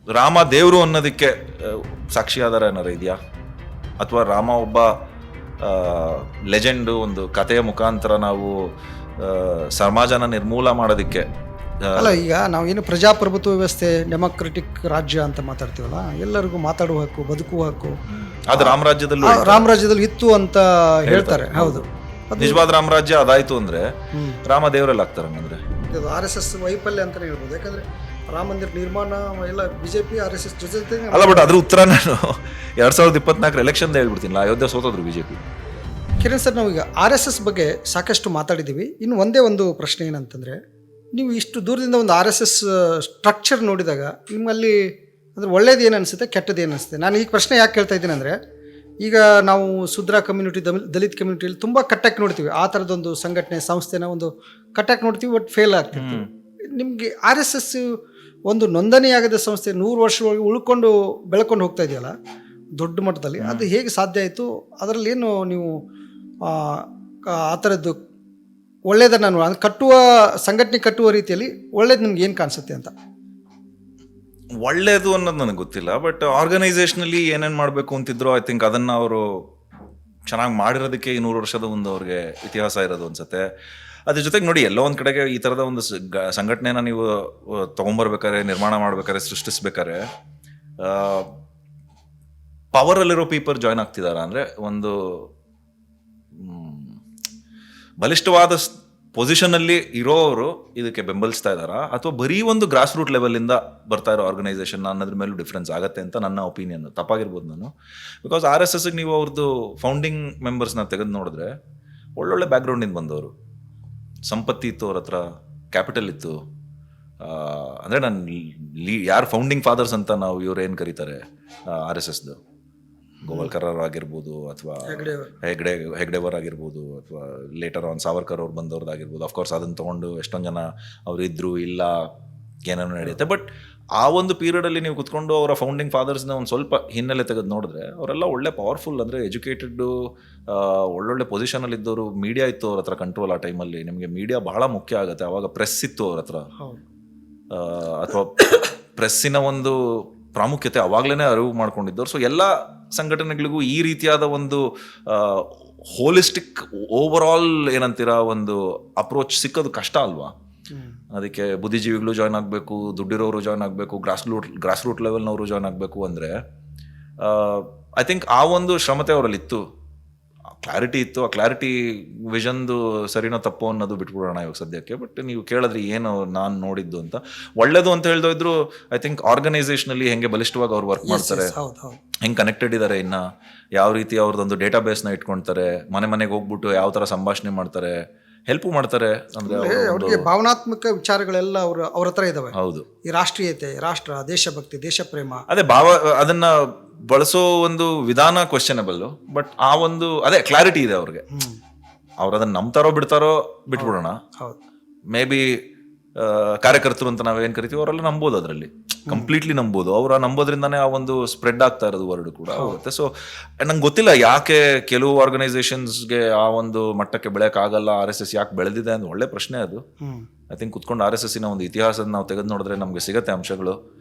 ರಾಮ ದೇವರು ಅನ್ನೋದಕ್ಕೆ ಸಾಕ್ಷಿ ಆಧಾರ ಏನಾರ ಇದೆಯಾ? ಅಥವಾ ರಾಮ ಒಬ್ಬ ಲೆಜೆಂಡು, ಒಂದು ಕಥೆಯ ಮುಖಾಂತರ ನಾವು ಸಮಾಜನ ನಿರ್ಮೂಲ ಮಾಡೋದಕ್ಕೆ ಅಲ್ಲ, ಈಗ ನಾವು ಏನು ಪ್ರಜಾಪ್ರಭುತ್ವ ವ್ಯವಸ್ಥೆ, ಡೆಮೊಕ್ರೆಟಿಕ್ ರಾಜ್ಯ ಅಂತ ಮಾತಾಡ್ತೀವಲ್ಲ, ಎಲ್ಲರಿಗೂ ಮಾತಾಡುವ ಹಕ್ಕು, ಬದುಕುವ ಹಕ್ಕು ಅದು ರಾಮರಾಜ್ಯದಲ್ಲಿ ಇತ್ತು ಅಂತ ಹೇಳ್ತಾರೆ. ಹೌದು, ನಿಜವಾದ ರಾಮರಾಜ್ಯ ಅದಾಯ್ತು ಅಂದ್ರೆ ರಾಮ ದೇವರಲ್ಲಿ ಆಗ್ತಾರೆ. ಹಂಗಂದ್ರೆ ಇದು RSS ವೈಫಲ್ಯ ಅಂತಾನೆ ಹೇಳ್ಬೋದು. ಯಾಕಂದ್ರೆ ರಾಮ ಮಂದಿರ ನಿರ್ಮಾಣ ಎಲ್ಲ BJP RSS ಜೊತೆ ಅಲ್ಲ. ಬಟ್ ಅದ್ರ ಉತ್ತರ ನಾನು 2024 ಎಲೆಕ್ಷನ್ ಹೇಳ್ಬಿಡ್ತೀನಿ. ಅಯೋಧ್ಯೆ ಸೋತೋದ್ರು BJP. ಕಿರಣ್ ಸರ್, ನಾವೀಗ RSS ಬಗ್ಗೆ ಸಾಕಷ್ಟು ಮಾತಾಡಿದ್ದೀವಿ. ಇನ್ನು ಒಂದೇ ಒಂದು ಪ್ರಶ್ನೆ ಏನಂತಂದರೆ, ನೀವು ಇಷ್ಟು ದೂರದಿಂದ ಒಂದು RSS ಸ್ಟ್ರಕ್ಚರ್ ನೋಡಿದಾಗ ನಿಮ್ಮಲ್ಲಿ ಅಂದರೆ ಒಳ್ಳೇದು ಏನು ಅನಿಸುತ್ತೆ, ಕೆಟ್ಟದ್ದು ಏನು ಅನಿಸುತ್ತೆ? ನಾನು ಈ ಪ್ರಶ್ನೆ ಯಾಕೆ ಕೇಳ್ತಾ ಇದ್ದೀನಿ ಅಂದರೆ, ಈಗ ನಾವು ಶೂದ್ರ ಕಮ್ಯುನಿಟಿ, ದಲಿತ ಕಮ್ಯುನಿಟಿಯಲ್ಲಿ ತುಂಬ ಕಟ್ಟಾಗಿ ನೋಡ್ತೀವಿ. ಆ ಥರದೊಂದು ಸಂಘಟನೆ, ಸಂಸ್ಥೆನ ಒಂದು ಕಟ್ಟಾಗಿ ನೋಡ್ತೀವಿ, ಬಟ್ ಫೇಲ್ ಆಗ್ತಿರ್ತೀವಿ. ನಿಮಗೆ RSS ಒಂದು ನೋಂದಣಿಯಾಗದ ಸಂಸ್ಥೆ 100 ವರ್ಷದೊಳಗೆ ಉಳ್ಕೊಂಡು ಬೆಳ್ಕೊಂಡು ಹೋಗ್ತಾ ಇದೆಯಲ್ಲ ದೊಡ್ಡ ಮಟ್ಟದಲ್ಲಿ, ಅದು ಹೇಗೆ ಸಾಧ್ಯ ಆಯಿತು? ಅದರಲ್ಲಿ ಏನು ನೀವು ಆ ಥರದ್ದು ಒಳ್ಳೆಯದನ್ನು ನಾನು ಕಟ್ಟುವ ಸಂಘಟನೆ ಕಟ್ಟುವ ರೀತಿಯಲ್ಲಿ ಒಳ್ಳೇದು ನಿಮ್ಗೆ ಏನು ಕಾಣಿಸುತ್ತೆ ಅಂತ? ಒಳ್ಳೇದು ಅನ್ನೋದು ನನಗೆ ಗೊತ್ತಿಲ್ಲ, ಬಟ್ ಆರ್ಗನೈಸೇಷನಲ್ಲಿ ಏನೇನು ಮಾಡಬೇಕು ಅಂತಿದ್ರು, ಐ ಥಿಂಕ್ ಅದನ್ನು ಅವರು ಚೆನ್ನಾಗಿ ಮಾಡಿರೋದಕ್ಕೆ 100 ವರ್ಷದ ಒಂದು ಅವ್ರಿಗೆ ಇತಿಹಾಸ ಇರೋದು ಅನ್ಸುತ್ತೆ. ಅದ್ರ ಜೊತೆಗೆ ನೋಡಿ, ಎಲ್ಲೋ ಒಂದು ಕಡೆಗೆ ಈ ಥರದ ಒಂದು ಸಂಘಟನೆನ ನೀವು ತೊಗೊಂಬರ್ಬೇಕಾದ್ರೆ, ನಿರ್ಮಾಣ ಮಾಡ್ಬೇಕಾದ್ರೆ, ಸೃಷ್ಟಿಸ್ಬೇಕಾದ್ರೆ ಪವರಲ್ಲಿರೋ ಪೀಪಲ್ ಜಾಯ್ನ್ ಆಗ್ತಿದಾರ ಅಂದರೆ, ಒಂದು ಬಲಿಷ್ಠವಾದ ಪೊಸಿಷನಲ್ಲಿ ಇರೋರು ಇದಕ್ಕೆ ಬೆಂಬಲಿಸ್ತಾ ಇದ್ದಾರಾ, ಅಥವಾ ಬರೀ ಒಂದು ಗ್ರಾಸ್ ರೂಟ್ ಲೆವೆಲಿಂದ ಬರ್ತಾ ಇರೋ ಆರ್ಗನೈಸೇಷನ್ ಅನ್ನೋದ್ರ ಮೇಲೂ ಡಿಫ್ರೆನ್ಸ್ ಆಗುತ್ತೆ ಅಂತ ನನ್ನ ಒಪಿನಿಯನ್. ತಪ್ಪಾಗಿರ್ಬೋದು ನಾನು. ಬಿಕಾಸ್ RSSಗೆ ನೀವು ಅವ್ರದ್ದು ಫೌಂಡಿಂಗ್ ಮೆಂಬರ್ಸ್ನ ತೆಗೆದು ನೋಡಿದ್ರೆ ಒಳ್ಳೊಳ್ಳೆ ಬ್ಯಾಕ್ಗ್ರೌಂಡಿಂದ ಬಂದವರು, ಸಂಪತ್ತಿ ಇತ್ತು ಅವ್ರ ಹತ್ರ, ಕ್ಯಾಪಿಟಲ್ ಇತ್ತು. ಅಂದರೆ ನಾನು ಯಾರು ಫೌಂಡಿಂಗ್ ಫಾದರ್ಸ್ ಅಂತ ನಾವು ಇವ್ರು ಏನು ಕರೀತಾರೆ RSSದು, ಗೋವಾಲ್ಕರ್ ಆಗಿರ್ಬೋದು, ಅಥವಾ ಹೆಗ್ಡೆವರ್ ಆಗಿರ್ಬೋದು, ಅಥವಾ ಲೇಟರ್ ಆನ್ ಸಾವರ್ಕರ್ ಅವ್ರು ಬಂದವ್ರದ್ದಾಗಿರ್ಬೋದು. ಅಫ್ಕೋರ್ಸ್ ಅದನ್ನು ತೊಗೊಂಡು ಎಷ್ಟೊಂದು ಜನ ಅವ್ರು ಇದ್ರು ಇಲ್ಲ ಏನೇನೋ ನಡೆಯುತ್ತೆ. ಬಟ್ ಆ ಒಂದು ಪೀರಿಯಡಲ್ಲಿ ನೀವು ಕುತ್ಕೊಂಡು ಅವರ ಫೌಂಡಿಂಗ್ ಫಾದರ್ಸ್ನ ಒಂದು ಸ್ವಲ್ಪ ಹಿನ್ನೆಲೆ ತೆಗೆದು ನೋಡಿದ್ರೆ ಅವರೆಲ್ಲ ಒಳ್ಳೆ ಪವರ್ಫುಲ್, ಅಂದರೆ ಎಜುಕೇಟೆಡ್ಡು, ಒಳ್ಳೊಳ್ಳೆ ಪೊಸಿಷನಲ್ಲಿ ಇದ್ದವರು. ಮೀಡಿಯಾ ಇತ್ತು ಅವ್ರ ಹತ್ರ ಕಂಟ್ರೋಲ್. ಆ ಟೈಮಲ್ಲಿ ನಿಮಗೆ ಮೀಡಿಯಾ ಬಹಳ ಮುಖ್ಯ ಆಗುತ್ತೆ. ಆವಾಗ ಪ್ರೆಸ್ ಇತ್ತು ಅವ್ರ ಹತ್ರ, ಅಥವಾ ಪ್ರೆಸ್ಸಿನ ಒಂದು ಪ್ರಾಮುಖ್ಯತೆ ಅವಾಗಲೇ ಅರಿವು ಮಾಡ್ಕೊಂಡಿದ್ದವ್ರು. ಸೊ ಎಲ್ಲ ಸಂಘಟನೆಗಳಿಗೂ ಈ ರೀತಿಯಾದ ಒಂದು ಹೋಲಿಸ್ಟಿಕ್ ಓವರ್ ಆಲ್ ಏನಂತೀರ ಒಂದು ಅಪ್ರೋಚ್ ಸಿಕ್ಕೋದು ಕಷ್ಟ ಅಲ್ವಾ? ಅದಕ್ಕೆ ಬುದ್ಧಿಜೀವಿಗಳು ಜಾಯ್ನ್ ಆಗಬೇಕು, ದುಡ್ಡಿರೋರು ಜಾಯ್ನ್ ಆಗಬೇಕು, ಗ್ರಾಸ್ ರೂಟ್ ಲೆವೆಲ್ನವರು ಜಾಯ್ನ್ ಆಗಬೇಕು. ಅಂದರೆ ಐ ಥಿಂಕ್ ಆ ಒಂದು ಶ್ರಮತೆ ಅವರಲ್ಲಿ ಇತ್ತು, ಕ್ಲಾರಿಟಿ ಇತ್ತು. ಆ ಕ್ಲಾರಿಟಿ ವಿಷನ್ದು ಸರಿನೋ ತಪ್ಪೋ ಅನ್ನೋದು ಬಿಟ್ಬಿಡೋಣ ಇವಾಗ ಸದ್ಯಕ್ಕೆ. ಬಟ್ ನೀವು ಕೇಳಿದ್ರಿ ಏನು ನಾನು ನೋಡಿದ್ದು ಅಂತ. ಒಳ್ಳೇದು ಅಂತ ಹೇಳ್ದೋದ್ರು, ಐ ಥಿಂಕ್ ಆರ್ಗನೈಸೇಷನಲ್ಲಿ ಹೆಂಗೆ ಬಲಿಷ್ಠವಾಗಿ ಅವ್ರು ವರ್ಕ್ ಮಾಡ್ತಾರೆ, ಹೆಂಗೆ ಕನೆಕ್ಟೆಡ್ ಇದ್ದಾರೆ, ಇನ್ನು ಯಾವ ರೀತಿ ಅವ್ರದ್ದೊಂದು ಡೇಟಾ ಬೇಸ್ನ ಇಟ್ಕೊಳ್ತಾರೆ, ಮನೆಗೆ ಹೋಗ್ಬಿಟ್ಟು ಯಾವ ಥರ ಸಂಭಾಷಣೆ ಮಾಡ್ತಾರೆ, ಹೆಲ್ಪ್ ಮಾಡ್ತಾರೆ. ಅಂದ್ರೆ ಅವ್ರಿಗೆ ಭಾವನಾತ್ಮಕ ವಿಚಾರಗಳೆಲ್ಲ ಅವ್ರ ಹತ್ರ ಇದಾವೆ. ಹೌದು, ಈ ರಾಷ್ಟ್ರೀಯತೆ, ರಾಷ್ಟ್ರ, ದೇಶಭಕ್ತಿ, ದೇಶ ಪ್ರೇಮ, ಅದೇ ಅದನ್ನ ಬಳಸೋ ಒಂದು ವಿಧಾನ ಕ್ವೆಶ್ಚನಬಲ್. ಬಟ್ ಆ ಒಂದು ಕ್ಲಾರಿಟಿ ಇದೆ ಅವ್ರಿಗೆ. ಅವ್ರು ಅದನ್ನ ನಂಬ್ತಾರೋ ಬಿಡ್ತಾರೋ ಬಿಟ್ಬಿಡೋಣ. ಮೇ ಬಿ ಕಾರ್ಯಕರ್ತರು ಅಂತ ನಾವೇನು ಕರಿತೀವಿ ಅವರೆಲ್ಲ ನಂಬೋದು, ಅದರಲ್ಲಿ ಕಂಪ್ಲೀಟ್ಲಿ ನಂಬೋದು. ಅವರ ನಂಬೋದ್ರಿಂದಾನೇ ಆ ಒಂದು ಸ್ಪ್ರೆಡ್ ಆಗ್ತಾ ಇರೋದು ವರ್ಡ್ ಕೂಡ ಆಗುತ್ತೆ. ಸೊ ನಂಗೆ ಗೊತ್ತಿಲ್ಲ ಯಾಕೆ ಕೆಲವು ಆರ್ಗನೈಸೇಷನ್ಸ್ಗೆ ಆ ಒಂದು ಮಟ್ಟಕ್ಕೆ ಬೆಳೆಯೋಕ್ಕಾಗಲ್ಲ, RSS ಯಾಕೆ ಬೆಳೆದಿದೆ ಅಂತ ಒಳ್ಳೆ ಪ್ರಶ್ನೆ ಅದು. ಐ ಥಿಂಕ್ ಕುತ್ಕೊಂಡು RSSನ ಒಂದು ಇತಿಹಾಸದ ನಾವು ತೆಗೆದು ನೋಡಿದ್ರೆ ನಮಗೆ ಸಿಗತ್ತೆ ಅಂಶಗಳು.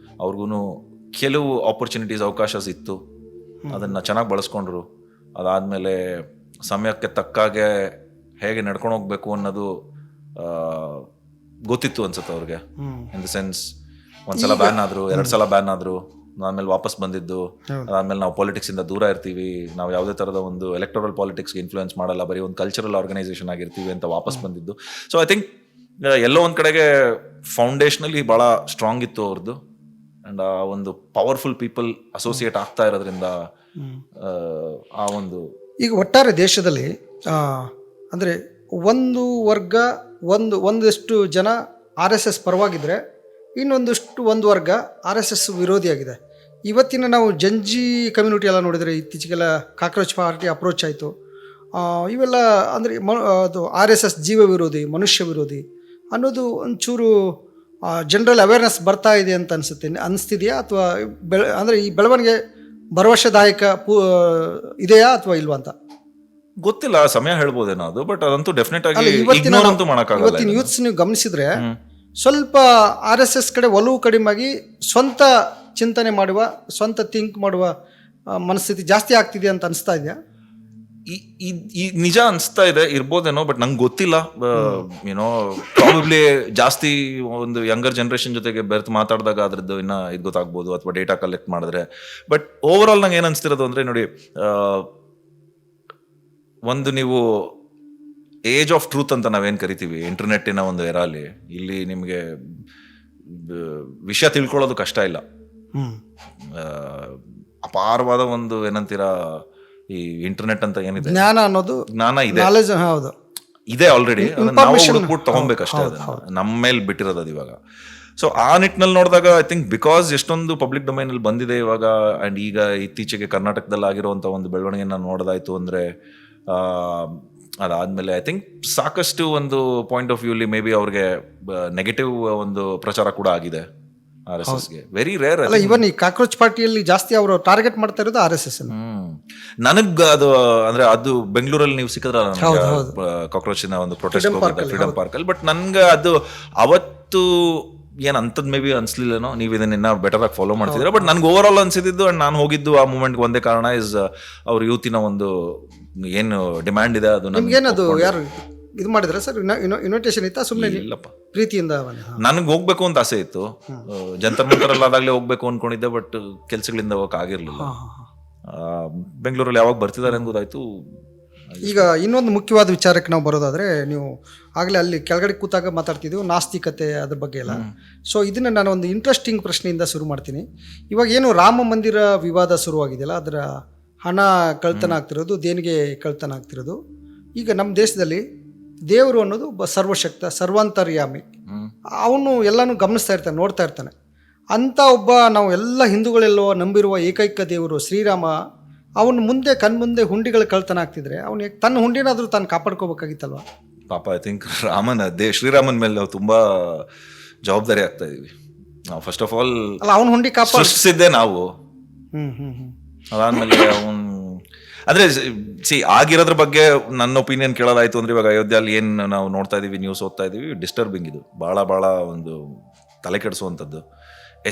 ಅವ್ರಿಗೂ ಕೆಲವು ಆಪರ್ಚುನಿಟೀಸ್, ಅವಕಾಶ ಇತ್ತು, ಅದನ್ನು ಚೆನ್ನಾಗಿ ಬಳಸ್ಕೊಂಡ್ರು. ಅದಾದಮೇಲೆ ಸಮಯಕ್ಕೆ ತಕ್ಕಾಗೆ ಹೇಗೆ ನಡ್ಕೊಂಡು ಹೋಗ್ಬೇಕು ಅನ್ನೋದು ಗೊತ್ತಿತ್ತು ಅನ್ಸುತ್ತೆ ಅವ್ರಿಗೆ. ಇನ್ ದ ಸೆನ್ಸ್, ಒಂದ್ಸಲ ಬ್ಯಾನ್ ಆದ್ರು, 2 ಸಲ ಬ್ಯಾನ್ ಆದ್ರು, ಆಮೇಲೆ ವಾಪಸ್ ಬಂದಿದ್ದು. ಅದಾದ್ಮೇಲೆ ನಾವು ಪಾಲಿಟಿಕ್ಸ್ ಇಂದ ದೂರ ಇರ್ತೀವಿ, ನಾವು ಯಾವುದೇ ತರದ ಒಂದು ಎಲೆಕ್ಟೋರಲ್ ಪಾಲಿಟಿಕ್ಸ್ಗೆ ಇನ್ಫ್ಲೂಯೆನ್ಸ್ ಮಾಡಲ್ಲ, ಬರೀ ಒಂದು ಕಲ್ಚರಲ್ ಆರ್ಗನೈಸೇಷನ್ ಆಗಿರ್ತೀವಿ ಅಂತ ವಾಪಸ್ ಬಂದಿದ್ದು. ಸೊ ಐ ಥಿಂಕ್ ಎಲ್ಲೋ ಒಂದ್ ಕಡೆಗೆ ಫೌಂಡೇಶನಲಿ ಬಹಳ ಸ್ಟ್ರಾಂಗ್ ಇತ್ತು ಅವ್ರದ್ದು. ಅಂಡ್ ಆ ಒಂದು ಪವರ್ಫುಲ್ ಪೀಪಲ್ ಅಸೋಸಿಯೇಟ್ ಆಗ್ತಾ ಇರೋದ್ರಿಂದ ಆ ಒಂದು ಈಗ ಒಟ್ಟಾರೆ ದೇಶದಲ್ಲಿ ಅಂದರೆ ಒಂದು ವರ್ಗ, ಒಂದಷ್ಟು ಜನ RSS ಪರವಾಗಿದ್ದರೆ, ಒಂದು ವರ್ಗ RSS ವಿರೋಧಿಯಾಗಿದೆ. ಇವತ್ತಿನ ನಾವು ಜಂಜಿ ಕಮ್ಯುನಿಟಿ ಎಲ್ಲ ನೋಡಿದರೆ, ಇತ್ತೀಚೆಗೆಲ್ಲ ಕಾಕ್ರೋಚ್ ಪಾರ್ಟಿ ಅಪ್ರೋಚ್ ಆಯಿತು. ಇವೆಲ್ಲ ಅಂದರೆ ಅದು RSS ಜೀವ ವಿರೋಧಿ, ಮನುಷ್ಯ ವಿರೋಧಿ ಅನ್ನೋದು ಒಂಚೂರು ಜನರಲ್ ಅವೇರ್ನೆಸ್ ಬರ್ತಾ ಇದೆ ಅಂತ ಅನಿಸ್ತಿದೆಯಾ? ಅಥವಾ ಅಂದರೆ ಈ ಬೆಳವಣಿಗೆ ಭರವಸೆದಾಯಕ ಇದೆಯಾ ಅಥವಾ ಇಲ್ವಾ ಅಂತ ಗೊತ್ತಿಲ್ಲ. ಸಮಯ ಹೇಳ್ಬೋದೇನೋ ಅದು. ಬಟ್ ಅದಂತೂ ಡೆಫಿನೆಟ್ ಆಗಿ ಇವತ್ತಿನ ಯೂತ್ಸ್ ನೀವು ಗಮನಿಸಿದ್ರೆ ಸ್ವಲ್ಪ RSS ಕಡೆ ಒಲವು ಕಡಿಮೆಯಾಗಿ ಸ್ವಂತ ಚಿಂತನೆ ಮಾಡುವ, ಸ್ವಂತ ಥಿಂಕ್ ಮಾಡುವ ಮನಸ್ಥಿತಿ ಜಾಸ್ತಿ ಆಗ್ತಿದೆ ಅಂತ ಅನಿಸ್ತಾ ಇದೆಯಾ? ಈ ನಿಜ ಅನಿಸ್ತಾ ಇದೆ, ಇರ್ಬೋದೇನೋ, ಬಟ್ ನಂಗೆ ಗೊತ್ತಿಲ್ಲ. ಏನೋ ಪ್ರಾಬಬ್ಲಿ ಜಾಸ್ತಿ ಒಂದು ಯಂಗರ್ ಜನ್ರೇಷನ್ ಜೊತೆಗೆ ಬೆರ್ತು ಮಾತಾಡಿದಾಗ ಅದ್ರದ್ದು ಇನ್ನ ಇದು ಗೊತ್ತಾಗ್ಬೋದು, ಅಥವಾ ಡೇಟಾ ಕಲೆಕ್ಟ್ ಮಾಡಿದ್ರೆ. ಬಟ್ ಓವರ್ ಆಲ್ ನಂಗೆ ಏನು ಅನಿಸ್ತಿರೋದು ಅಂದರೆ, ನೋಡಿ, ಒಂದು ನೀವು ಏಜ್ ಆಫ್ ಟ್ರೂತ್ ಅಂತ ನಾವೇನು ಕರಿತೀವಿ ಇಂಟರ್ನೆಟ್ಟಿನ ಒಂದು ಎರಾಲಿ, ಇಲ್ಲಿ ನಿಮಗೆ ವಿಷಯ ತಿಳ್ಕೊಳ್ಳೋದು ಕಷ್ಟ ಇಲ್ಲ. ಅಪಾರವಾದ ಒಂದು ಏನಂತೀರಾ, ಈ ಇಂಟರ್ನೆಟ್ ಅಂತ ಏನಿದೆ, ಜ್ಞಾನ ಅನ್ನೋದು, ಜ್ಞಾನ ಇದೆ, ನಾಲೆಜ್ ಹೌದು ಇದೆ ಆಲ್ರೆಡಿ. ನಾವು ಹುಡುಕ್ಬಿಟ್ಟು ತಗೊಬೇಕಷ್ಟೇ, ಅದನ್ನ ನಮ್ಮ ಮೇಲೆ ಬಿಟ್ಟಿರೋದು ಅದು ಇವಾಗ. ಸೊ ಆ ನಿಟ್ಟಿನಲ್ಲಿ ನೋಡಿದಾಗ ಐ ಥಿಂಕ್ ಬಿಕಾಸ್ ಎಷ್ಟೊಂದು ಪಬ್ಲಿಕ್ ಡೊಮೈನಲ್ಲಿ ಬಂದಿದೆ ಇವಾಗ, ಆ್ಯಂಡ್ ಈಗ ಇತ್ತೀಚೆಗೆ ಕರ್ನಾಟಕದಲ್ಲಿ ಆಗಿರುವಂಥ ಒಂದು ಬೆಳವಣಿಗೆನ ನೋಡೋದಾಯ್ತು ಅಂದರೆ, ಅದಾದಮೇಲೆ ಐ ಥಿಂಕ್ ಸಾಕಷ್ಟು ಒಂದು ಪಾಯಿಂಟ್ ಆಫ್ ವ್ಯೂಲಿ ಮೇ ಬಿ ಅವ್ರಿಗೆ ನೆಗೆಟಿವ್ ಒಂದು ಪ್ರಚಾರ ಕೂಡ ಆಗಿದೆ RSSಗೆ. ವೆರಿ ರೇರ್ ಅಲ್ಲ. ಇವನ್ ಈ ಕಾಕ್ರೋಚ್ ಪಾರ್ಟಿಯಲ್ಲಿ ಜಾಸ್ತಿ ಅವರು ಟಾರ್ಗೆಟ್ ಮಾಡ್ತಾ ಇರೋದು RSS. ನನಗ್ ಅದು ಅಂದ್ರೆ ಅದು ಬೆಂಗಳೂರಲ್ಲಿ ನೀವು ಸಿಕ್ಕಿದ್ರ ಕಾಕ್ರೋಚಿನ ಒಂದು ಪ್ರೊಟೆಸ್ಟ್ ಫ್ರೀಡಮ್ ಪಾರ್ಕ್ ಅಲ್ಲಿ. ಬಟ್ ನನ್ಗೆ ಅದು ಅವತ್ತು ಏನ್ ಅಂತದ್ ಮೇ ಬಿ ಅನ್ಸ್ಲಿಲ್ಲನೋ, ನೀವು ಇದನ್ನ ಇನ್ನ ಬೆಟರ್ ಆಗಿ ಫಾಲೋ ಮಾಡ್ತಿದ್ದೀರಾ. ಬಟ್ ನನ್ಗೆ ಓವರ್ ಆಲ್ ಅನ್ಸಿದ್ದು, ಅಂಡ್ ನಾನು ಹೋಗಿದ್ದು ಆ ಮೂಮೆಂಟ್ ಒಂದೇ ಕಾರಣ ಇಸ್ ಅವ್ರ ಯೂತಿನ ಒಂದು ಏನು ಡಿಮ್ಯಾಂಡ್ ಇದೆ ಅದು. ನಿಮ್ಗೇನದು ಯಾರು ಇದು ಮಾಡಿದ್ರೆ ಸರ್, ಇನ್ವಿಟೇಷನ್ ಇತ್ತಾ ಸುಮ್ಮನೆ ಇಲ್ಲಪ್ಪ, ಪ್ರೀತಿಯಿಂದ? ನನಗೆ ಹೋಗ್ಬೇಕು ಅಂತ ಆಸೆ ಇತ್ತು, ಜಂತರ್ ಮಂತರಲ್ಲಿ ಅದಾಗಲೇ ಹೋಗ್ಬೇಕು ಅನ್ಕೊಂಡಿದ್ದೆ, ಬಟ್ ಕೆಲ್ಸಗಳಿಂದ ಹೋಗಕ್ ಆಗಿರ್ಲಿಲ್ಲ. ಬೆಂಗಳೂರಲ್ಲಿ ಯಾವಾಗ ಬರ್ತಿದ್ದಾರೆ ಅಂತ ಗೊತ್ತಾಯ್ತು. ಈಗ ಇನ್ನೊಂದು ಮುಖ್ಯವಾದ ವಿಚಾರಕ್ಕೆ ನಾವು ಬರೋದಾದ್ರೆ, ನೀವು ಆಗಲೇ ಅಲ್ಲಿ ಕೆಳಗಡೆ ಕೂತಾಗ ಮಾತಾಡ್ತಿದ್ದೀವಿ ನಾಸ್ತಿಕತೆ ಅದ್ರ ಬಗ್ಗೆ ಎಲ್ಲ. ಸೊ ಇದನ್ನ ನಾನು ಒಂದು ಇಂಟ್ರೆಸ್ಟಿಂಗ್ ಪ್ರಶ್ನೆಯಿಂದ ಶುರು ಮಾಡ್ತೀನಿ. ಇವಾಗ ಏನು ರಾಮ ಮಂದಿರ ವಿವಾದ ಶುರುವಾಗಿದೆಯಲ್ಲ, ಅದರ ಹಣ ಕಳ್ತನ ಆಗ್ತಿರೋದು, ದೇಣಿಗೆ ಕಳ್ತನ ಆಗ್ತಿರೋದು. ಈಗ ನಮ್ಮ ದೇಶದಲ್ಲಿ ದೇವರು ಅನ್ನೋದು ಸರ್ವಶಕ್ತ, ಸರ್ವಾಂತರ್ಯಾಮಿ. ಅವನು ಎಲ್ಲನೂ ಗಮನಿಸ್ತಾ ಇರ್ತಾನೆ, ನೋಡ್ತಾ ಇರ್ತಾನೆ. ಅಂಥ ಒಬ್ಬ ನಾವು ಎಲ್ಲ ಹಿಂದೂಗಳೆಲ್ಲೋ ನಂಬಿರುವ ಏಕೈಕ ದೇವರು ಶ್ರೀರಾಮ, ಅವನು ಮುಂದೆ ಕಣ್ಮುಂದೆ ಹುಂಡಿಗಳು ಕಳ್ತನ ಆಗ್ತಿದ್ರೆ ಅವನು ತನ್ನ ಹುಂಡಿನಾದ್ರೂ ತಾನು ಕಾಪಾಡ್ಕೋಬೇಕಾಗಿತ್ತಲ್ವ? ಪಾಪ ಐ ಥಿಂಕ್ ಶ್ರೀರಾಮನ್ ಮೇಲೆ ನಾವು ತುಂಬಾ ಜವಾಬ್ದಾರಿ ಆಗ್ತಾ ಇದೀವಿ. ನಾವು ಫಸ್ಟ್ ಆಫ್ ಆಲ್ ಅಲ್ಲ, ಅವನ ಹುಂಡಿ ಸೃಷ್ಟಿಸಿದ್ದೆ ನಾವು. ಅದಾದ್ಮೇಲೆ ಅವನ್ ಅಂದ್ರೆ ಆಗಿರೋದ್ರ ಬಗ್ಗೆ ನನ್ನ ಒಪಿನಿಯನ್ ಕೇಳೋದಾಯ್ತು ಅಂದ್ರೆ, ಇವಾಗ ಅಯೋಧ್ಯೆಯಲ್ಲಿ ಏನ್ ನಾವು ನೋಡ್ತಾ ಇದೀವಿ, ನ್ಯೂಸ್ ಓದ್ತಾ ಇದೀವಿ, ಡಿಸ್ಟರ್ಬಿಂಗ್. ಇದು ಬಹಳ ಒಂದು ತಲೆ ಕೆಡಿಸುವಂಥದ್ದು.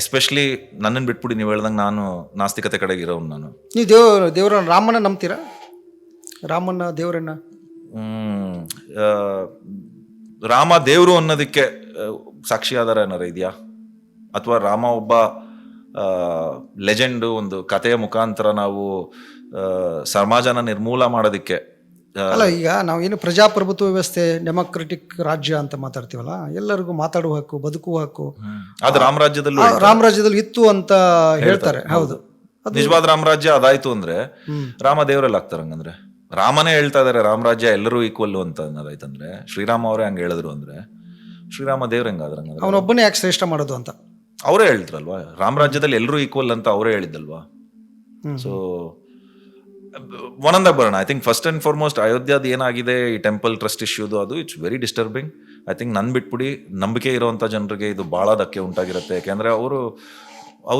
ಎಸ್ಪೆಷಲಿ ನನ್ನನ್ನು ಬಿಟ್ಬಿಡಿ, ನೀವು ಹೇಳ್ದಂಗೆ ನಾನು ನಾಸ್ತಿಕತೆ ಕಡೆಗೆ ಇರೋನು. ನಾನು ನೀವು ದೇವರ ರಾಮನ ನಂಬ್ತೀರಾ? ರಾಮನ ದೇವರನ್ನ ರಾಮ ದೇವರು ಅನ್ನೋದಕ್ಕೆ ಸಾಕ್ಷಿ ಆಧಾರ ಏನಾರ ಇದೆಯಾ? ಅಥವಾ ರಾಮ ಒಬ್ಬ ಲೆಜೆಂಡು, ಒಂದು ಕಥೆಯ ಮುಖಾಂತರ ನಾವು ಸಮಾಜನ ನಿರ್ಮೂಲ ಮಾಡೋದಕ್ಕೆ? ಅಲ್ಲ, ಈಗ ನಾವೇನು ಪ್ರಜಾಪ್ರಭುತ್ವ ವ್ಯವಸ್ಥೆ, ಡೆಮೊಕ್ರೆಟಿಕ್ ರಾಜ್ಯ ಅಂತ ಮಾತಾಡ್ತೀವಲ್ಲ, ಎಲ್ಲರಿಗೂ ಮಾತಾಡುವ ಹಕ್ಕು, ಬದುಕುವ ಹಕ್ಕು ಅದು ರಾಮರಾಜ್ಯದಲ್ಲಿ ಇತ್ತು ಅಂತ ಹೇಳ್ತಾರೆ. ಹೌದು, ನಿಜವಾದ ರಾಮರಾಜ್ಯ ಅದಾಯ್ತು ಅಂದ್ರೆ ರಾಮ ದೇವರಲ್ಲಿ ಆಗ್ತಾರೆ. ಹಂಗಂದ್ರೆ ರಾಮನೇ ಹೇಳ್ತಾ ಇದಾರೆ ರಾಮರಾಜ್ಯ ಎಲ್ಲರೂ ಈಕ್ವಲ್ ಅಂತ ಅನ್ನೋದಾಯ್ತಂದ್ರೆ, ಶ್ರೀರಾಮ ಅವರೇ ಹಂಗೆ ಹೇಳಿದ್ರು ಅಂದ್ರೆ ಶ್ರೀರಾಮ ದೇವ್ರ ಹೆಂಗಾದ್ರ? ಅವನೊಬ್ಬನೇ ಯಾಕೆ ಶ್ರೇಷ್ಠ ಮಾಡೋದು ಅಂತ ಅವರೇ ಹೇಳ್ತಾರಲ್ವಾ. ರಾಮರಾಜ್ಯದಲ್ಲಿ ಎಲ್ಲರೂ ಈಕ್ವಲ್ ಅಂತ ಅವರೇ ಹೇಳಿದ್ದಲ್ವಾ. ಸೊ ಒಂದೊಂದಾಗ ಬರೋಣ. I think first and foremost ಅಯೋಧ್ಯದ ಏನಾಗಿದೆ, ಈ ಟೆಂಪಲ್ ಟ್ರಸ್ಟ್ ಇಶ್ಯೂದು, ಅದು it's very disturbing. I think ನನ್ ಬಿಟ್ಬಿಡಿ ನಂಬಿಕೆ ಇರುವಂಥ ಜನರಿಗೆ ಇದು ಭಾಳ ಧಕ್ಕೆ ಉಂಟಾಗಿರುತ್ತೆ. ಯಾಕೆಂದ್ರೆ ಅವರು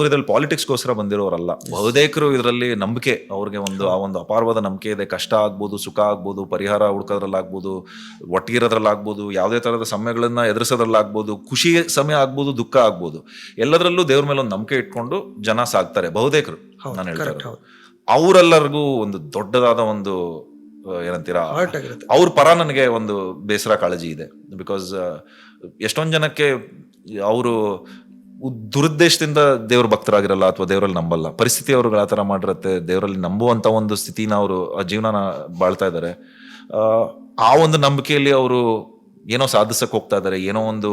ಇದ್ರಲ್ಲಿ ಪಾಲಿಟಿಕ್ಸ್ಗೋಸ್ಕರ ಬಂದಿರೋರಲ್ಲ. ಬಹುತೇಕರು ಇದರಲ್ಲಿ ನಂಬಿಕೆ, ಅವ್ರಿಗೆ ಆ ಒಂದು ಅಪಾರವಾದ ನಂಬಿಕೆ ಇದೆ. ಕಷ್ಟ ಆಗ್ಬೋದು, ಸುಖ ಆಗ್ಬೋದು, ಪರಿಹಾರ ಹುಡ್ಕೋದ್ರಲ್ಲಾಗ್ಬೋದು, ಒಟ್ಟಿಗಿರೋದ್ರಲ್ಲಾಗ್ಬೋದು, ಯಾವುದೇ ಥರದ ಸಮಯಗಳನ್ನ ಎದುರಿಸೋದ್ರಲ್ಲಾಗ್ಬೋದು, ಖುಷಿ ಸಮಯ ಆಗ್ಬೋದು, ದುಃಖ ಆಗ್ಬೋದು, ಎಲ್ಲದರಲ್ಲೂ ದೇವ್ರ ಮೇಲೆ ಒಂದು ನಂಬಿಕೆ ಇಟ್ಕೊಂಡು ಜನ ಸಾಕ್ತಾರೆ ಬಹುತೇಕರು. ನಾನು ಹೇಳ್ತಾರೆ ಅವರೆಲ್ಲರಿಗೂ ಒಂದು ದೊಡ್ಡದಾದ ಒಂದು ಏನಂತೀರಾ, ಅವ್ರ ಪರ ನನಗೆ ಒಂದು ಬೇಸರ, ಕಾಳಜಿ ಇದೆ. ಬಿಕಾಸ್ ಎಷ್ಟೊಂದು ಜನಕ್ಕೆ ಅವರು ದುರುದ್ದೇಶದಿಂದ ದೇವ್ರ ಭಕ್ತರಾಗಿರಲ್ಲ, ಅಥವಾ ದೇವರಲ್ಲಿ ನಂಬಲ್ಲ. ಪರಿಸ್ಥಿತಿ ಅವ್ರಿಗೆ ಆ ಥರ ಮಾಡಿರುತ್ತೆ. ದೇವರಲ್ಲಿ ನಂಬುವಂಥ ಒಂದು ಸ್ಥಿತಿನ ಅವರು ಜೀವನ ಬಾಳ್ತಾ ಇದ್ದಾರೆ. ಆ ಒಂದು ನಂಬಿಕೆಯಲ್ಲಿ ಅವರು ಏನೋ ಸಾಧಿಸಕ್ಕೆ ಹೋಗ್ತಾ ಇದ್ದಾರೆ, ಏನೋ ಒಂದು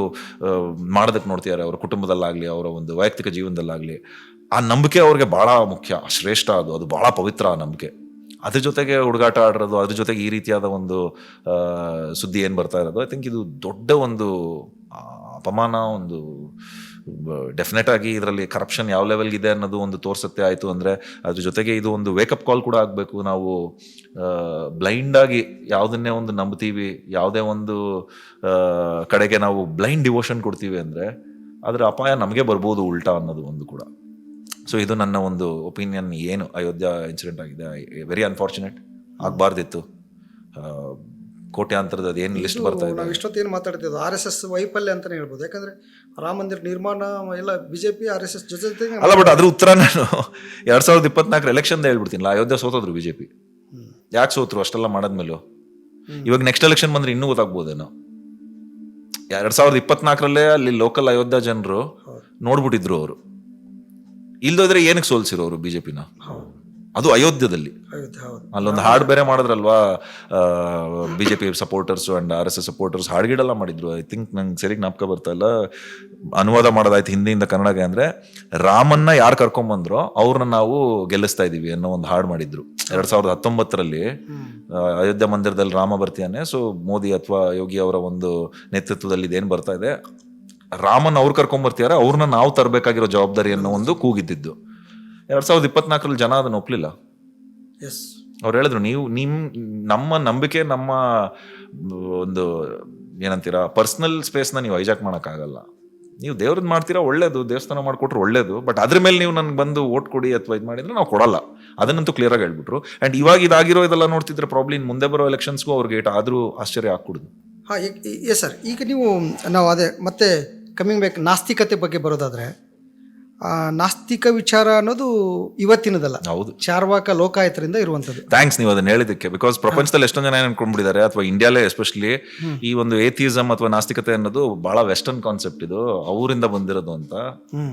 ಮಾಡೋದಕ್ಕೆ ನೋಡ್ತಿದ್ದಾರೆ, ಅವ್ರ ಕುಟುಂಬದಲ್ಲಾಗ್ಲಿ, ಅವರ ಒಂದು ವೈಯಕ್ತಿಕ ಜೀವನದಲ್ಲಾಗ್ಲಿ. ಆ ನಂಬಿಕೆ ಅವ್ರಿಗೆ ಬಹಳ ಮುಖ್ಯ, ಶ್ರೇಷ್ಠ. ಅದು ಬಹಳ ಪವಿತ್ರ ಆ ನಂಬಿಕೆ. ಅದ್ರ ಜೊತೆಗೆ ಹುಡುಗಾಟ ಆಡಿರೋದು, ಅದ್ರ ಜೊತೆಗೆ ಈ ರೀತಿಯಾದ ಒಂದು ಸುದ್ದಿ ಏನು ಬರ್ತಾ ಇರೋದು, ಐ ಥಿಂಕ್ ಇದು ದೊಡ್ಡ ಒಂದು ಅಪಮಾನ. ಒಂದು ಡೆಫಿನೆಟ್ ಆಗಿ ಇದರಲ್ಲಿ ಕರಪ್ಷನ್ ಯಾವ ಲೆವೆಲ್ಗಿದೆ ಅನ್ನೋದು ಒಂದು ತೋರ್ಸತ್ತೆ. ಆಯಿತು ಅಂದರೆ ಅದ್ರ ಜೊತೆಗೆ ಇದು ಒಂದು ವೇಕಪ್ ಕಾಲ್ ಕೂಡ ಆಗಬೇಕು. ನಾವು ಬ್ಲೈಂಡ್ ಆಗಿ ಯಾವುದನ್ನೇ ಒಂದು ನಂಬ್ತೀವಿ, ಯಾವುದೇ ಒಂದು ಕಡೆಗೆ ನಾವು ಬ್ಲೈಂಡ್ ಡಿವೋಷನ್ ಕೊಡ್ತೀವಿ ಅಂದರೆ ಅದರ ಅಪಾಯ ನಮಗೆ ಬರ್ಬೋದು ಉಲ್ಟಾ ಅನ್ನೋದು ಒಂದು ಕೂಡ. ಸೊ ಇದು ನನ್ನ ಒಂದು ಒಪಿನಿಯನ್. ಏನು ಅಯೋಧ್ಯ ಇನ್ಸಿಡೆಂಟ್ ಆಗಿದೆ, ವೆರಿ ಅನ್ಫಾರ್ಚುನೇಟ್, ಆಗಬಾರ್ದಿತ್ತು. ಕೋಟ್ಯಾಂತರದ ಅದೇನು ಲಿಸ್ಟ್ ಬರ್ತಾ ಇದೆ. ನಾವು ಇಷ್ಟೊತ್ತೇನು ಮಾತಾಡ್ತಿದ್ದು RSS ವೈಫಲ್ಯ ಅಂತಲೇ ಹೇಳ್ಬೋದು. ಯಾಕಂದರೆ ರಾಮ ಮಂದಿರ ನಿರ್ಮಾಣ ಎಲ್ಲ BJP RSS ಜೊತೆ ಅಲ್ಲ, ಬಟ್ ಅದ್ರ ಉತ್ತರ ನಾನು 2024 ಎಲೆಕ್ಷನ್ ಹೇಳ್ಬಿಡ್ತೀನಿ. ಅಯೋಧ್ಯೆ ಸೋತೋದ್ರು BJP. ಯಾಕೆ ಸೋತ್ರು ಅಷ್ಟೆಲ್ಲ ಮಾಡಾದ್ಮೇಲೂ? ಇವಾಗ ನೆಕ್ಸ್ಟ್ ಎಲೆಕ್ಷನ್ ಬಂದ್ರೆ ಇನ್ನೂ ಗೊತ್ತಾಗ್ಬೋದೇನೋ. 2024 ಅಲ್ಲಿ ಲೋಕಲ್ ಅಯೋಧ್ಯ ಜನರು ನೋಡ್ಬಿಟ್ಟಿದ್ರು. ಅವರು ಇಲ್ದೋದ್ರೆ ಏನಕ್ಕೆ ಸೋಲ್ಸಿರೋರು BJPನ? ಅದು ಅಯೋಧ್ಯದಲ್ಲಿ. ಅಲ್ಲೊಂದು ಹಾಡು ಬೇರೆ ಮಾಡಿದ್ರಲ್ವಾ, BJP supporters and RSS supporters ಹಾಡ್ಗಿಡೆಲ್ಲ ಮಾಡಿದ್ರು. ಐ ಥಿಂಕ್ ನಂಗೆ ಸರಿ ಜ್ಞಾಪಕ ಬರ್ತಾ ಇಲ್ಲ, ಅನುವಾದ ಮಾಡೋದಾಯ್ತು ಹಿಂದಿಯಿಂದ ಕನ್ನಡಗೆ. ಅಂದ್ರೆ ರಾಮನ್ನ ಯಾರು ಕರ್ಕೊಂಬಂದ್ರೋ ಅವ್ರನ್ನ ನಾವು ಗೆಲ್ಲಿಸ್ತಾ ಇದೀವಿ ಅನ್ನೋ ಒಂದು ಹಾಡು ಮಾಡಿದ್ರು 2019 ಅಯೋಧ್ಯ ಮಂದಿರದಲ್ಲಿ ರಾಮ ಬರ್ತೀಯಾನೆ. ಸೊ ಮೋದಿ ಅಥವಾ ಯೋಗಿ ಅವರ ಒಂದು ನೇತೃತ್ವದಲ್ಲಿ ಇದೇನು ಬರ್ತಾ ಇದೆ, ರಾಮನ್ ಅವ್ರು ಕರ್ಕೊಂಬರ್ತಿದಾರೆ, ಅವ್ರನ್ನ ನಾವು ತರಬೇಕಾಗಿರೋ ಜವಾಬ್ದಾರಿ ಅನ್ನೋ ಒಂದು ಕೂಗಿದ್ದಿದ್ದು. 2024 ಜನ ಅದನ್ನ ಒಪ್ಲಿಲ್ಲ. ಅವ್ರು ಹೇಳಿದ್ರು, ನೀವು ನಮ್ಮ ನಂಬಿಕೆ, ನಮ್ಮ ಒಂದು ಏನಂತೀರಾ ಪರ್ಸನಲ್ ಸ್ಪೇಸ್ನ ನೀವು ಹೈಜಾಕ್ ಮಾಡೋಕ್ಕಾಗಲ್ಲ. ನೀವು ದೇವ್ರದ್ದು ಮಾಡ್ತೀರಾ ಒಳ್ಳೇದು, ದೇವಸ್ಥಾನ ಮಾಡಿಕೊಟ್ರು ಒಳ್ಳೇದು, ಬಟ್ ಅದ್ರ ಮೇಲೆ ನೀವು ನನಗೆ ಬಂದು ಓಟ್ ಕೊಡಿ ಅಥವಾ ಇದು ಮಾಡಿದ್ರೆ ನಾವು ಕೊಡಲ್ಲ. ಅದನ್ನಂತೂ ಕ್ಲಿಯರ್ ಆಗಿ ಹೇಳ್ಬಿಟ್ರು. ಅಂಡ್ ಇವಾಗ ಇದಾಗಿರೋ ಇದೆಲ್ಲ ನೋಡ್ತಿದ್ರೆ ಪ್ರಾಬ್ಲಿ ಇನ್ನು ಮುಂದೆ ಬರೋ ಎಲೆಕ್ಷನ್ಸ್ಗೂ ಅವ್ರಿಗೆ ಆದ್ರೂ ಆಶ್ಚರ್ಯ ಆಗ್ಕೊಡುದು. Yes sir. ಈಗ ನಾವು ಅದೇ ಮತ್ತೆ ಕಮಿಂಗ್ ಬ್ಯಾಕ್ ನಾಸ್ತಿಕತೆ ಬಗ್ಗೆ ಬರೋದಾದ್ರೆ, ನಾಸ್ತಿಕ ವಿಚಾರ ಅನ್ನೋದು ಇವತ್ತಿನದಲ್ಲ. ಹೌದು, ಚಾರ್ವಾಕ ಲೋಕಾಯತರಿಂದ ಇರುವಂಥದ್ದು. ಥ್ಯಾಂಕ್ಸ್ ನೀವು ಅದನ್ನ ಹೇಳಿದಕ್ಕೆ. ಬಿಕಾಸ್ ಪ್ರಪಂಚದಲ್ಲಿ ಎಷ್ಟೊಂದು ಜನ ಅನ್ಕೊಂಡ್ಬಿಟ್ಟಿದ್ದಾರೆ, ಅಥವಾ ಇಂಡಿಯಾಲೇ ಎಸ್ಪೆಷಲಿ ಈ ಒಂದು ಏಥಿಯಿಸಮ್ ಅಥವಾ ನಾಸ್ತಿಕತೆ ಅನ್ನೋದು ಬಹಳ ವೆಸ್ಟರ್ನ್ ಕಾನ್ಸೆಪ್ಟ್, ಇದು ಅವರಿಂದ ಬಂದಿರೋದು ಅಂತ.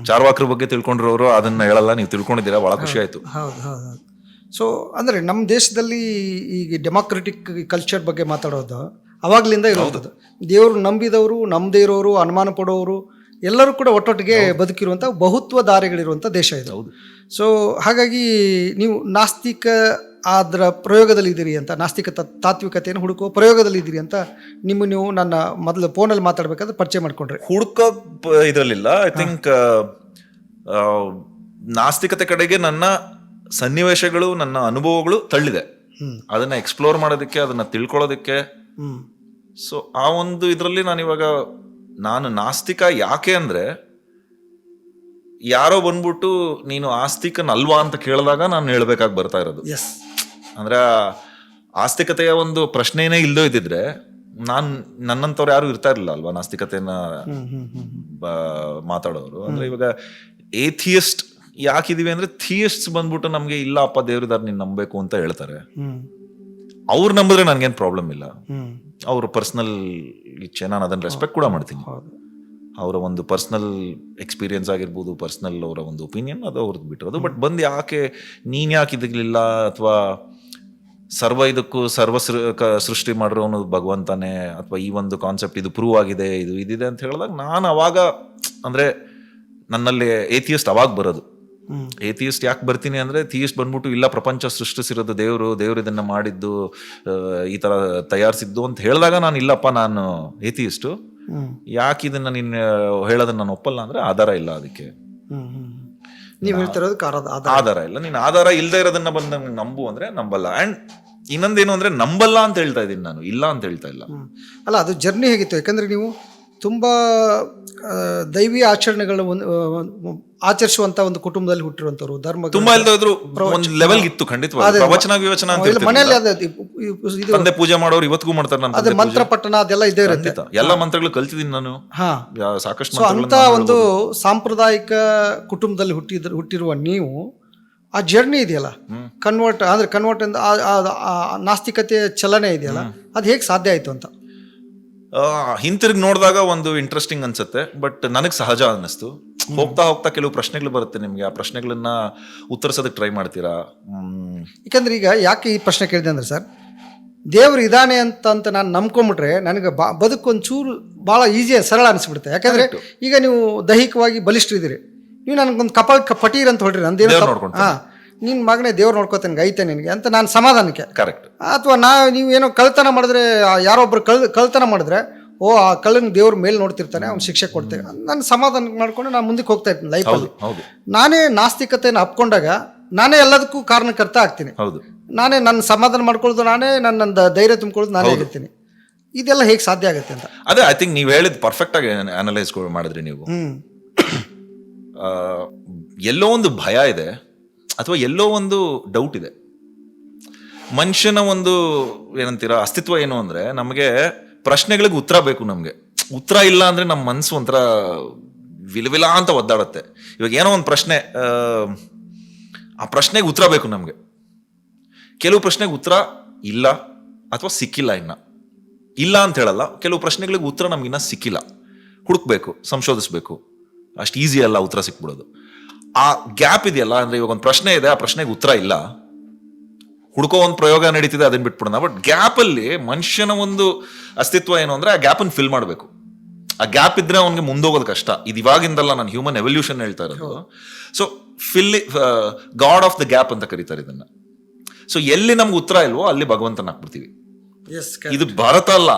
ಚಾರ್ವಾಕರ ಬಗ್ಗೆ ತಿಳ್ಕೊಂಡಿರೋರು ಅದನ್ನ ಹೇಳಲ್ಲ, ನೀವು ತಿಳ್ಕೊಂಡಿದ್ದೀರಾ, ಬಹಳ ಖುಷಿ ಆಯ್ತು. ಹೌದು. ಸೊ ಅಂದರೆ ನಮ್ಮ ದೇಶದಲ್ಲಿ ಈಗ ಡೆಮಾಕ್ರೆಟಿಕ್ ಕಲ್ಚರ್ ಬಗ್ಗೆ ಮಾತಾಡೋದು ಅವಾಗ್ಲಿಂದ ಇರೋದು. ದೇವರು ನಂಬಿದವರು, ನಂಬದೇ ಇರೋರು, ಅನುಮಾನ ಪಡೋರು ಎಲ್ಲರೂ ಕೂಡ ಒಟ್ಟೊಟ್ಟಿಗೆ ಬದುಕಿರುವಂಥ ಬಹುತ್ವ ದಾರಿಗಳಿರುವಂಥ ದೇಶ ಇದು. ಸೊ ಹಾಗಾಗಿ ನೀವು ನಾಸ್ತಿಕ ಅದರ ಪ್ರಯೋಗದಲ್ಲಿ ಇದ್ದೀರಿ ಅಂತ, ನಾಸ್ತಿಕ ತಾತ್ವಿಕತೆಯನ್ನು ಹುಡುಕೋ ಪ್ರಯೋಗದಲ್ಲಿ ಇದ್ದೀರಿ ಅಂತ ನೀವು ನನ್ನ ಮೊದಲು ಫೋನಲ್ಲಿ ಮಾತಾಡ್ಬೇಕಾದ್ರೆ ಪರಿಚಯ ಮಾಡ್ಕೊಂಡ್ರಿ. ಹುಡುಕೋ ಇದರಲ್ಲಿಲ್ಲ. ಐ ಥಿಂಕ್ ನಾಸ್ತಿಕತೆ ಕಡೆಗೆ ನನ್ನ ಸನ್ನಿವೇಶಗಳು, ನನ್ನ ಅನುಭವಗಳು ತಳ್ಳಿದೆ. ಅದನ್ನ ಎಕ್ಸ್ಪ್ಲೋರ್ ಮಾಡೋದಕ್ಕೆ, ಅದನ್ನ ತಿಳ್ಕೊಳ್ಳೋದಕ್ಕೆ. ಸೊ ಆ ಒಂದು ಇದರಲ್ಲಿ ನಾನು ನಾಸ್ತಿಕ ಯಾಕೆ ಅಂದ್ರೆ, ಯಾರೋ ಬಂದ್ಬಿಟ್ಟು ನೀನು ಆಸ್ತಿಕನಲ್ವಾ ಅಂತ ಕೇಳಿದಾಗ ನಾನು ಹೇಳ್ಬೇಕಾಗಿ ಬರ್ತಾ ಇರೋದು. ಅಂದ್ರೆ ಆಸ್ತಿಕತೆಯ ಒಂದು ಪ್ರಶ್ನೆನೇ ಇಲ್ದೋ ಇದ್ದಿದ್ರೆ ನನ್ನಂತವ್ರು ಯಾರು ಇರ್ತಾ ಇರಲಿಲ್ಲ ಅಲ್ವಾ ನಾಸ್ತಿಕತೆಯನ್ನ ಮಾತಾಡೋರು. ಅಂದ್ರೆ ಇವಾಗ ಏಥಿಯಸ್ಟ್ ಯಾಕಿದೀವಿ ಅಂದ್ರೆ, ಥಿಯಸ್ಟ್ಸ್ ಬಂದ್ಬಿಟ್ಟು ನಮ್ಗೆ ಇಲ್ಲ ಅಪ್ಪ ದೇವ್ರಿದಾರ ನೀನ್ ನಂಬಬೇಕು ಅಂತ ಹೇಳ್ತಾರೆ. ಅವ್ರು ನಂಬಿದ್ರೆ ನನ್ಗೇನ್ ಪ್ರಾಬ್ಲಮ್ ಇಲ್ಲ, ಅವ್ರ ಪರ್ಸನಲ್ ಇಚ್ಛೆ, ನಾನು ಅದನ್ನ ರೆಸ್ಪೆಕ್ಟ್ ಕೂಡ ಮಾಡ್ತೀನಿ. ಅವರ ಒಂದು ಪರ್ಸನಲ್ ಎಕ್ಸ್ಪೀರಿಯನ್ಸ್ ಆಗಿರ್ಬೋದು, ಪರ್ಸನಲ್ ಅವರ ಒಂದು ಒಪಿನಿಯನ್, ಅದು ಅವ್ರದ್ದು ಬಿಟ್ಟಿರೋದು. ಬಟ್ ಬಂದು ಯಾಕೆ ನೀನ್ ಯಾಕೆ ಇದಿರ್ಲಿಲ್ಲ, ಅಥವಾ ಇದಕ್ಕೂ ಸೃಷ್ಟಿ ಮಾಡಿರೋನು ಭಗವಂತನೇ, ಅಥವಾ ಈ ಒಂದು ಕಾನ್ಸೆಪ್ಟ್ ಇದು ಪ್ರೂವ್ ಆಗಿದೆ, ಇದಿದೆ ಅಂತ ಹೇಳಿದಾಗ ನಾನು ಅವಾಗ ಅಂದ್ರೆ ನನ್ನಲ್ಲಿ ಏಥಿಯಸ್ಟ್ ಅವಾಗ ಬರೋದು. ಏಥಿಯಸ್ಟ್ ಯಾಕೆ ಬರ್ತೀನಿ ಅಂದ್ರೆ, ಥಿಯಸ್ಟ್ ಬಂದ್ಬಿಟ್ಟು ಇಲ್ಲ ಪ್ರಪಂಚ ಸೃಷ್ಟಿಸಿರೋದು ದೇವರು ಇದನ್ನ ಮಾಡಿದ್ದು, ಈ ತರ ತಯಾರಿಸಿದ್ದು ಅಂತ ಹೇಳಿದಾಗ ನಾನು ಇಲ್ಲಪ್ಪ ನಾನು ಏಥಿಯಸ್ಟು, ಯಾಕೆ ಇದನ್ನ ನೀನ್ ಹೇಳೋದನ್ನ ನಾನು ಒಪ್ಪಲ್ಲ ಅಂದ್ರೆ ಆಧಾರ ಇಲ್ಲ ಅದಕ್ಕೆ. ನೀವು ಹೇಳ್ತಿರೋದಕ್ಕೆ ಆಧಾರ ಇಲ್ಲ. ನೀನು ಆಧಾರ ಇಲ್ಲದೆ ಇರೋದನ್ನ ಬಂದು ನಂಬು ಅಂದ್ರೆ ನಂಬಲ್ಲ. ಅಂಡ್ ಇನ್ನೊಂದೇನು ಅಂದ್ರೆ ನಂಬಲ್ಲ ಅಂತ ಹೇಳ್ತಾ ಇದ್ದೀನಿ ನಾನು, ಇಲ್ಲ ಅಂತ ಹೇಳ್ತಾ ಇಲ್ಲ. ಅಲ್ಲ, ಅದು ಜರ್ನಿ ಹೇಗಿತ್ತು? ಯಾಕಂದ್ರೆ ನೀವು ತುಂಬಾ ದೈವಿ ಆಚರಣೆಗಳು ಆಚರಿಸುವಂತ ಒಂದು ಕುಟುಂಬದಲ್ಲಿ ಹುಟ್ಟಿರುವಂತವ್ರು, ಧರ್ಮ ತುಂಬಾ ಇಲ್ದಿದ್ರು ಒಂದು ಲೆವೆಲ್ ಇತ್ತು ಖಂಡಿತವಾಗಿ. ಪ್ರವಚನ ವಿವಚನ ಅಂತ ಮನೆಯಲ್ಲಿ ತಂದೆ ಪೂಜೆ ಮಾಡೋರು ಇವತ್ತಿಗೂ ಮಾಡ್ತಾರೆ. ಅದೇ ಮಂತ್ರ ಪಠಣ ಅದೆಲ್ಲ ಇದೇ ಇರುತ್ತೆ. ಎಲ್ಲ ಮಂತ್ರಗಳು ಕಲ್ತಿದ್ದೀನಿ ನಾನು ಸಾಕಷ್ಟು. ಅಂತ ಒಂದು ಸಾಂಪ್ರದಾಯಿಕ ಕುಟುಂಬದಲ್ಲಿ ಹುಟ್ಟಿರುವ ನೀವು ಆ ಜರ್ನಿ ಇದೆಯಲ್ಲ, ಕನ್ವರ್ಟ್ ನಾಸ್ತಿಕತೆಯ ಚಲನೆ ಇದೆಯಲ್ಲ, ಅದು ಹೇಗೆ ಸಾಧ್ಯ ಆಯ್ತು ಅಂತ ಹಿಂತಿರುಗಿ ನೋಡಿದಾಗ ಒಂದು ಇಂಟ್ರೆಸ್ಟಿಂಗ್ ಅನ್ಸುತ್ತೆ. ಬಟ್ ನನಗೆ ಸಹಜ ಅನ್ನಿಸ್ತು. ಹೋಗ್ತಾ ಕೆಲವು ಪ್ರಶ್ನೆಗಳು ಬರುತ್ತೆ ನಿಮ್ಗೆ, ಆ ಪ್ರಶ್ನೆಗಳನ್ನ ಉತ್ತರಿಸೋದಕ್ಕೆ ಟ್ರೈ ಮಾಡ್ತೀರಾ. ಯಾಕಂದ್ರೆ ಈಗ ಯಾಕೆ ಈ ಪ್ರಶ್ನೆ ಕೇಳಿದೆ ಅಂದ್ರೆ ಸರ್, ದೇವ್ರು ಇದಾನೆ ಅಂತ ನಾನು ನಂಬ್ಕೊಂಬಿಟ್ರೆ ನನಗೆ ಬದುಕೊಂಚೂರು ಭಾಳ ಈಸಿ, ಸರಳ ಅನಿಸ್ಬಿಡುತ್ತೆ. ಯಾಕಂದ್ರೆ ಈಗ ನೀವು ದೈಹಿಕವಾಗಿ ಬಲಿಷ್ಠರಿದ್ದೀರಿ, ನೀವು ನನಗೊಂದು ಪಟೀರ್ ಅಂತ ಹೊಡ್ರಿ, ನನ್ನ ದೇವ್ರು ನಿನ್ನ ಮಗನೇ ದೇವ್ರು ನೋಡ್ಕೋತೇನೆ ಐತೆ ನಿನಗೆ ಅಂತ ನಾನು ಸಮಾಧಾನಕ್ಕೆ. ಕರೆಕ್ಟ್. ಅಥವಾ ನೀವು ಏನೋ ಕಳ್ತನ ಮಾಡಿದ್ರೆ, ಯಾರೊಬ್ರು ಕಳ್ತನ ಮಾಡಿದ್ರೆ, ಓ ಆ ಕಳ್ಳನ ದೇವ್ರ ಮೇಲೆ ನೋಡ್ತಿರ್ತಾನೆ, ಅವ್ನು ಶಿಕ್ಷೆ ಕೊಡ್ತೇವೆ, ನಾನು ಸಮಾಧಾನ ಮಾಡ್ಕೊಂಡು ನಾನು ಮುಂದಕ್ಕೆ ಹೋಗ್ತಾ ಇರ್ತೀನಿ ಲೈಫಲ್ಲಿ. ನಾನೇ ನಾಸ್ತಿಕತೆಯನ್ನು ಅಪ್ಕೊಂಡಾಗ ನಾನೇ ಎಲ್ಲದಕ್ಕೂ ಕಾರಣಕರ್ತ ಆಗ್ತೀನಿ. ನಾನೇ ನನ್ನ ಸಮಾಧಾನ ಮಾಡ್ಕೊಳ್ಳೋದು ನಾನೇ, ನನ್ನ ಧೈರ್ಯ ತುಂಬಿಕೊಳ್ಳೋದು ನಾನೇ ಆಗಿರ್ತೀನಿ. ಇದೆಲ್ಲ ಹೇಗೆ ಸಾಧ್ಯ ಆಗುತ್ತೆ ಅಂತ ಅದೇ ಐ ಥಿಂಕ್ ನೀವು ಹೇಳಿದ್ ಪರ್ಫೆಕ್ಟ್ ಆಗಿ ಅನಲೈಸ್ ಮಾಡಿದ್ರಿ ನೀವು. ಎಲ್ಲೋ ಒಂದು ಭಯ ಇದೆ, ಅಥವಾ ಎಲ್ಲೋ ಒಂದು ಡೌಟ್ ಇದೆ. ಮನುಷ್ಯನ ಒಂದು ಏನಂತೀರಾ ಅಸ್ತಿತ್ವ ಏನು ಅಂದ್ರೆ ನಮಗೆ ಪ್ರಶ್ನೆಗಳಿಗೆ ಉತ್ತರ ಬೇಕು. ನಮಗೆ ಉತ್ತರ ಇಲ್ಲ ಅಂದ್ರೆ ನಮ್ಮ ಮನಸ್ಸು ಒಂಥರ ವಿಲವಿಲ ಅಂತ ಒದ್ದಾಡುತ್ತೆ. ಇವಾಗ ಏನೋ ಒಂದು ಪ್ರಶ್ನೆ, ಆ ಪ್ರಶ್ನೆಗೆ ಉತ್ತರ ಬೇಕು ನಮಗೆ. ಕೆಲವು ಪ್ರಶ್ನೆಗೆ ಉತ್ತರ ಇಲ್ಲ ಅಥವಾ ಸಿಕ್ಕಿಲ್ಲ. ಇಲ್ಲ ಅಂತ ಹೇಳಲ್ಲ, ಕೆಲವು ಪ್ರಶ್ನೆಗಳಿಗೆ ಉತ್ತರ ನಮಗಿನ್ನ ಸಿಕ್ಕಿಲ್ಲ, ಹುಡುಕ್ಬೇಕು, ಸಂಶೋಧಿಸ್ಬೇಕು. ಅಷ್ಟು ಈಸಿ ಅಲ್ಲ ಉತ್ತರ ಸಿಕ್ಬಿಡೋದು. ಆ ಗ್ಯಾಪ್ ಇದೆಯಲ್ಲ, ಅಂದ್ರೆ ಇವಾಗ ಒಂದು ಪ್ರಶ್ನೆ ಇದೆ, ಆ ಪ್ರಶ್ನೆಗೆ ಉತ್ತರ ಇಲ್ಲ, ಹುಡುಕೋ ಒಂದು ಪ್ರಯೋಗ ನಡೀತಿದೆ, ಅದನ್ನ ಬಿಟ್ಬಿಡೋಣ. ಬಟ್ ಗ್ಯಾಪಲ್ಲಿ ಮನುಷ್ಯನ ಒಂದು ಅಸ್ತಿತ್ವ ಏನು ಅಂದ್ರೆ ಆ ಗ್ಯಾಪನ್ನು ಫಿಲ್ ಮಾಡಬೇಕು. ಆ ಗ್ಯಾಪ್ ಇದ್ರೆ ಅವನಿಗೆ ಮುಂದೋಗೋದು ಕಷ್ಟ. ಇದು ಇವಾಗಿಂದಲ್ಲ, ನಾನು ಹ್ಯೂಮನ್ ಎವಲ್ಯೂಷನ್ ಹೇಳ್ತಾ ಇರೋದು. So god of the gap ಅಂತ ಕರೀತಾರೆ ಇದನ್ನ. ಸೊ ಎಲ್ಲಿ ನಮ್ಗೆ ಉತ್ತರ ಇಲ್ವೋ ಅಲ್ಲಿ ಭಗವಂತನ ಹಾಕ್ಬಿಡ್ತೀವಿ. ಇದು ಭಾರತ ಅಲ್ಲ,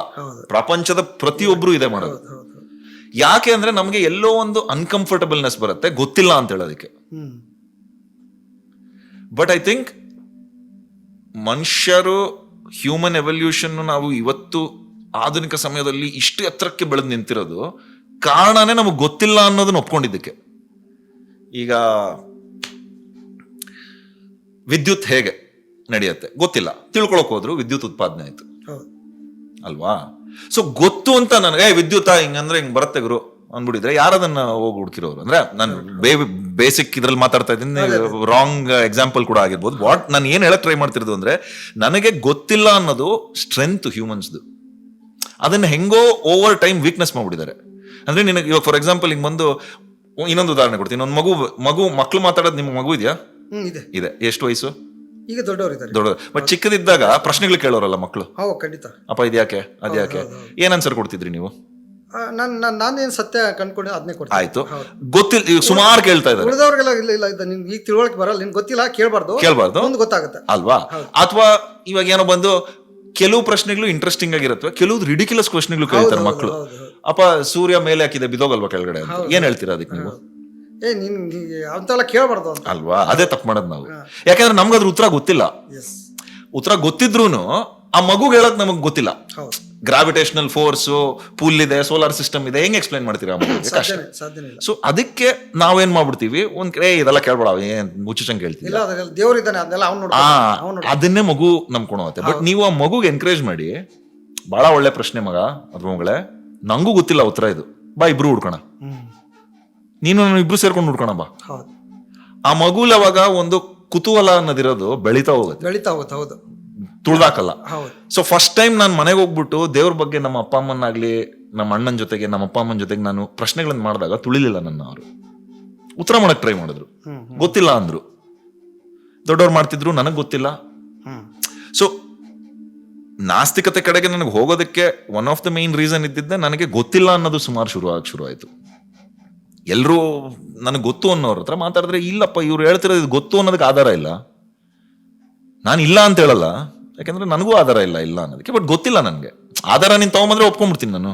ಪ್ರಪಂಚದ ಪ್ರತಿಯೊಬ್ರು ಇದೆ ಮಾಡೋದು. ಯಾಕೆ ಅಂದ್ರೆ ನಮ್ಗೆ ಎಲ್ಲೋ ಒಂದು ಅನ್ಕಂಫರ್ಟಬಲ್ನೆಸ್ ಬರುತ್ತೆ, ಗೊತ್ತಿಲ್ಲ ಅಂತ ಹೇಳೋದಕ್ಕೆ. ಬಟ್ ಐ ಥಿಂಕ್ ಮನುಷ್ಯರು ಹ್ಯೂಮನ್ ಎವಲ್ಯೂಷನ್ ನಾವು ಇವತ್ತು ಆಧುನಿಕ ಸಮಯದಲ್ಲಿ ಇಷ್ಟು ಎತ್ತರಕ್ಕೆ ಬೆಳೆದು ನಿಂತಿರೋದು ಕಾರಣನೇ ನಮಗೆ ಗೊತ್ತಿಲ್ಲ ಅನ್ನೋದನ್ನ ಒಪ್ಕೊಂಡಿದ್ದಕ್ಕೆ. ಈಗ ವಿದ್ಯುತ್ ಹೇಗೆ ನಡೆಯುತ್ತೆ ಗೊತ್ತಿಲ್ಲ, ತಿಳ್ಕೊಳಕ್ ಹೋದ್ರು ವಿದ್ಯುತ್ ಉತ್ಪಾದನೆ ಆಯ್ತು ಅಲ್ವಾ. ಸೊ ಗೊತ್ತು ಅಂತ ನನಗೆ ವಿದ್ಯುತ್ ಹಿಂಗಂದ್ರೆ ಹಿಂಗ್ ಬರುತ್ತೆ ಗುರು ಅಂದ್ಬಿಟ್ಟಿದ್ರೆ ಯಾರದನ್ನ ಹೋಗಿ ಹುಡುಕಿರೋರು. ಅಂದ್ರೆ ನಾನು ಬೇಸಿಕ್ ಇದ್ರಲ್ಲಿ ಮಾತಾಡ್ತಾ ಇದ್ದೀನಿ, ರಾಂಗ್ ಎಕ್ಸಾಂಪಲ್ ಕೂಡ ಆಗಿರ್ಬೋದು. ನಾನು ಏನ್ ಹೇಳಕ್ ಟ್ರೈ ಮಾಡ್ತಿರೋದು ಅಂದ್ರೆ ನನಗೆ ಗೊತ್ತಿಲ್ಲ ಅನ್ನೋದು ಸ್ಟ್ರೆಂತ್ ಹ್ಯೂಮನ್ಸ್ದು. ಅದನ್ನ ಹೆಂಗೋ ಓವರ್ ಟೈಮ್ ವೀಕ್ನೆಸ್ ಮಾಡ್ಬಿಟ್ಟಿದ್ದಾರೆ. ಅಂದ್ರೆ ನಿನಗೆ ಇವಾಗ ಫಾರ್ ಎಕ್ಸಾಂಪಲ್ ಹಿಂಗ್ ಬಂದು ಇನ್ನೊಂದು ಉದಾಹರಣೆ ಕೊಡ್ತೀನಿ. ಒಂದು ಮಕ್ಳು ಮಾತಾಡೋದು ನಿಮ್ಗೆ ಮಗು ಇದೆಯಾ? ಇದೆ. ಎಷ್ಟು ವಯಸ್ಸು? ಈಗ ದೊಡ್ಡವರು. ಬಟ್ ಚಿಕ್ಕದಿದ್ದಾಗ ಪ್ರಶ್ನೆಗಳು ಕೇಳೋರಲ್ಲ ಮಕ್ಕಳು, ಖಂಡಿತ. ಅಪ್ಪ ಇದ್ಯಾಕೆ ಅದ್ಯಾಕೆ ಏನ್ ಆನ್ಸರ್ ಕೊಡ್ತಿದ್ರಿ ನೀವು? ನಾನೇನ್ ಸತ್ಯ ಕಂಡ್ಕೊಂಡು ಅದನ್ನೇ ಕೊಡ್ತೀನಿ. ಆಯ್ತು, ಗೊತ್ತಿಲ್ಲ. ಈಗ ಸುಮಾರು ಕೇಳ್ತಾ ಇದ್ದಾರೆ. ಉಳಿದವ್ರಿಗೆಲ್ಲ ಇಲ್ಲ ನಿನ್ಗೆ ಈಗ ತಿಳುವಳಿಕೆ ಬರಲ್ಲ, ನಿನ್ಗೆ ಗೊತ್ತಿಲ್ಲ, ಕೇಳಬಾರ್ದು, ಮುಂದೆ ಗೊತ್ತಾಗುತ್ತೆ ಅಲ್ವಾ. ಅಥವಾ ಇವಾಗ ಏನೋ ಬಂದು ಕೆಲವು ಪ್ರಶ್ನೆಗಳು ಇಂಟ್ರೆಸ್ಟಿಂಗ್ ಆಗಿರುತ್ತೆ, ಕೆಲವು ರಿಡಿಕ್ಯುಲಸ್ ಕ್ವಶನ್ಗಳು ಕೇಳ್ತಾರೆ ಮಕ್ಕಳು. ಅಪ್ಪ ಸೂರ್ಯ ಮೇಲೆ ಹಾಕಿದೆ ಬಿದೋಗಲ್ವಾ ಕೆಳಗಡೆ ಅಂತ. ಏನ್ ಹೇಳ್ತೀರಾ ಅದಕ್ಕೆ ನೀವು? ಅಂತೆಲ್ಲ ಕೇಳಬಾರ್ದು ಅಲ್ವಾ. ಅದೇ ತಪ್ಪು ಮಾಡೋದು ನಾವು. ಯಾಕಂದ್ರೆ ನಮ್ಗೆ ಅದ್ರ ಉತ್ತರ ಗೊತ್ತಿಲ್ಲ. ಉತ್ತರ ಗೊತ್ತಿದ್ರೂನು ಆ ಮಗುಗೆ ಹೇಳಕ್ ನಮಗ್ ಗೊತ್ತಿಲ್ಲ. ಗ್ರಾವಿಟೇಷನಲ್ ಫೋರ್ಸ್, ಪೂಲ್ ಇದೆ, ಸೋಲಾರ್ ಸಿಸ್ಟಮ್ ಇದೆ, ಹೆಂಗ್ ಎಕ್ಸ್ಪ್ಲೈನ್ ಮಾಡ್ತೀರಾ ಮಗುಗೆ? ಕಷ್ಟ. ಸೊ ಅದಕ್ಕೆ ನಾವೇನ್ ಮಾಡ್ಬಿಡ್ತೀವಿ, ಒಂದ್ ಕಡೆ ಇದೆಲ್ಲ ಕೇಳ್ಬೇಡ, ಏನ್ ಮುಚ್ಚಂಗ್ ಕೇಳ್ತೀವಿ, ಅದನ್ನೇ ಮಗು ನಂಬ್ಕೊಳತ್ತೆ. ಬಟ್ ನೀವು ಆ ಮಗುಗೆ ಎನ್ಕರೇಜ್ ಮಾಡಿ, ಬಹಳ ಒಳ್ಳೆ ಪ್ರಶ್ನೆ ಮಗ ಅಥವಾ ಮಗಳೇ, ನಂಗೂ ಗೊತ್ತಿಲ್ಲ ಉತ್ತರ ಇದು, ಬಾ ಇಬ್ರು ಹುಡ್ಕೋಣ, ನೀನು ನಾನು ಇಬ್ರು ಸೇರ್ಕೊಂಡು ಹುಡ್ಕೋಣ ಬಾ. ಆ ಮಗುಲ್ ಅವಾಗ ಒಂದು ಕುತೂಹಲ ಅನ್ನೋದಿರೋದು ಬೆಳೀತಾ ಹೋಗುತ್ತೆ. ಹೌದು, ತುಳ್ದಾಕಲ್ಲ. ಸೊ ಫಸ್ಟ್ ಟೈಮ್ ನಾನು ಮನೆಗೆ ಹೋಗ್ಬಿಟ್ಟು ದೇವ್ರ ಬಗ್ಗೆ ನಮ್ಮ ಅಪ್ಪ ಅಮ್ಮನಾಗ್ಲಿ, ನಮ್ಮ ಅಣ್ಣನ ಜೊತೆಗೆ, ನಮ್ಮ ಅಪ್ಪ ಅಮ್ಮನ ಜೊತೆಗೆ ನಾನು ಪ್ರಶ್ನೆಗಳನ್ನ ಮಾಡಿದಾಗ ತುಳಿಲಿಲ್ಲ ನನ್ನ. ಅವರು ಉತ್ತರ ಮಾಡಕ್ ಟ್ರೈ ಮಾಡಿದ್ರು, ಗೊತ್ತಿಲ್ಲ ಅಂದ್ರು. ದೊಡ್ಡವ್ರು ಮಾಡ್ತಿದ್ರು, ನನಗ್ ಗೊತ್ತಿಲ್ಲ. ಸೊ ನಾಸ್ತಿಕತೆ ಕಡೆಗೆ ನನಗೆ ಹೋಗೋದಕ್ಕೆ one of the main reason ಇದ್ದಿದ್ದೆ ನನಗೆ ಗೊತ್ತಿಲ್ಲ ಅನ್ನೋದು ಸುಮಾರು ಶುರು ಆಯ್ತು. ಎಲ್ರೂ ನನಗೆ ಗೊತ್ತು ಅನ್ನೋರ ಹತ್ರ ಮಾತಾಡಿದ್ರೆ, ಇಲ್ಲಪ್ಪ ಇವ್ರು ಹೇಳ್ತಿರೋದು ಗೊತ್ತು ಅನ್ನೋದಕ್ಕೆ ಆಧಾರ ಇಲ್ಲ. ನಾನು ಇಲ್ಲ ಅಂತ ಹೇಳಲ್ಲ, ಯಾಕಂದ್ರೆ ನನಗೂ ಆಧಾರ ಇಲ್ಲ ಅನ್ನೋದಕ್ಕೆ. ಬಟ್ ಗೊತ್ತಿಲ್ಲ ನನಗೆ. ಆಧಾರ ನೀನ್ ತಗೊಂಬಂದ್ರೆ ಒಪ್ಕೊಂಡ್ಬಿಡ್ತೀನಿ ನಾನು.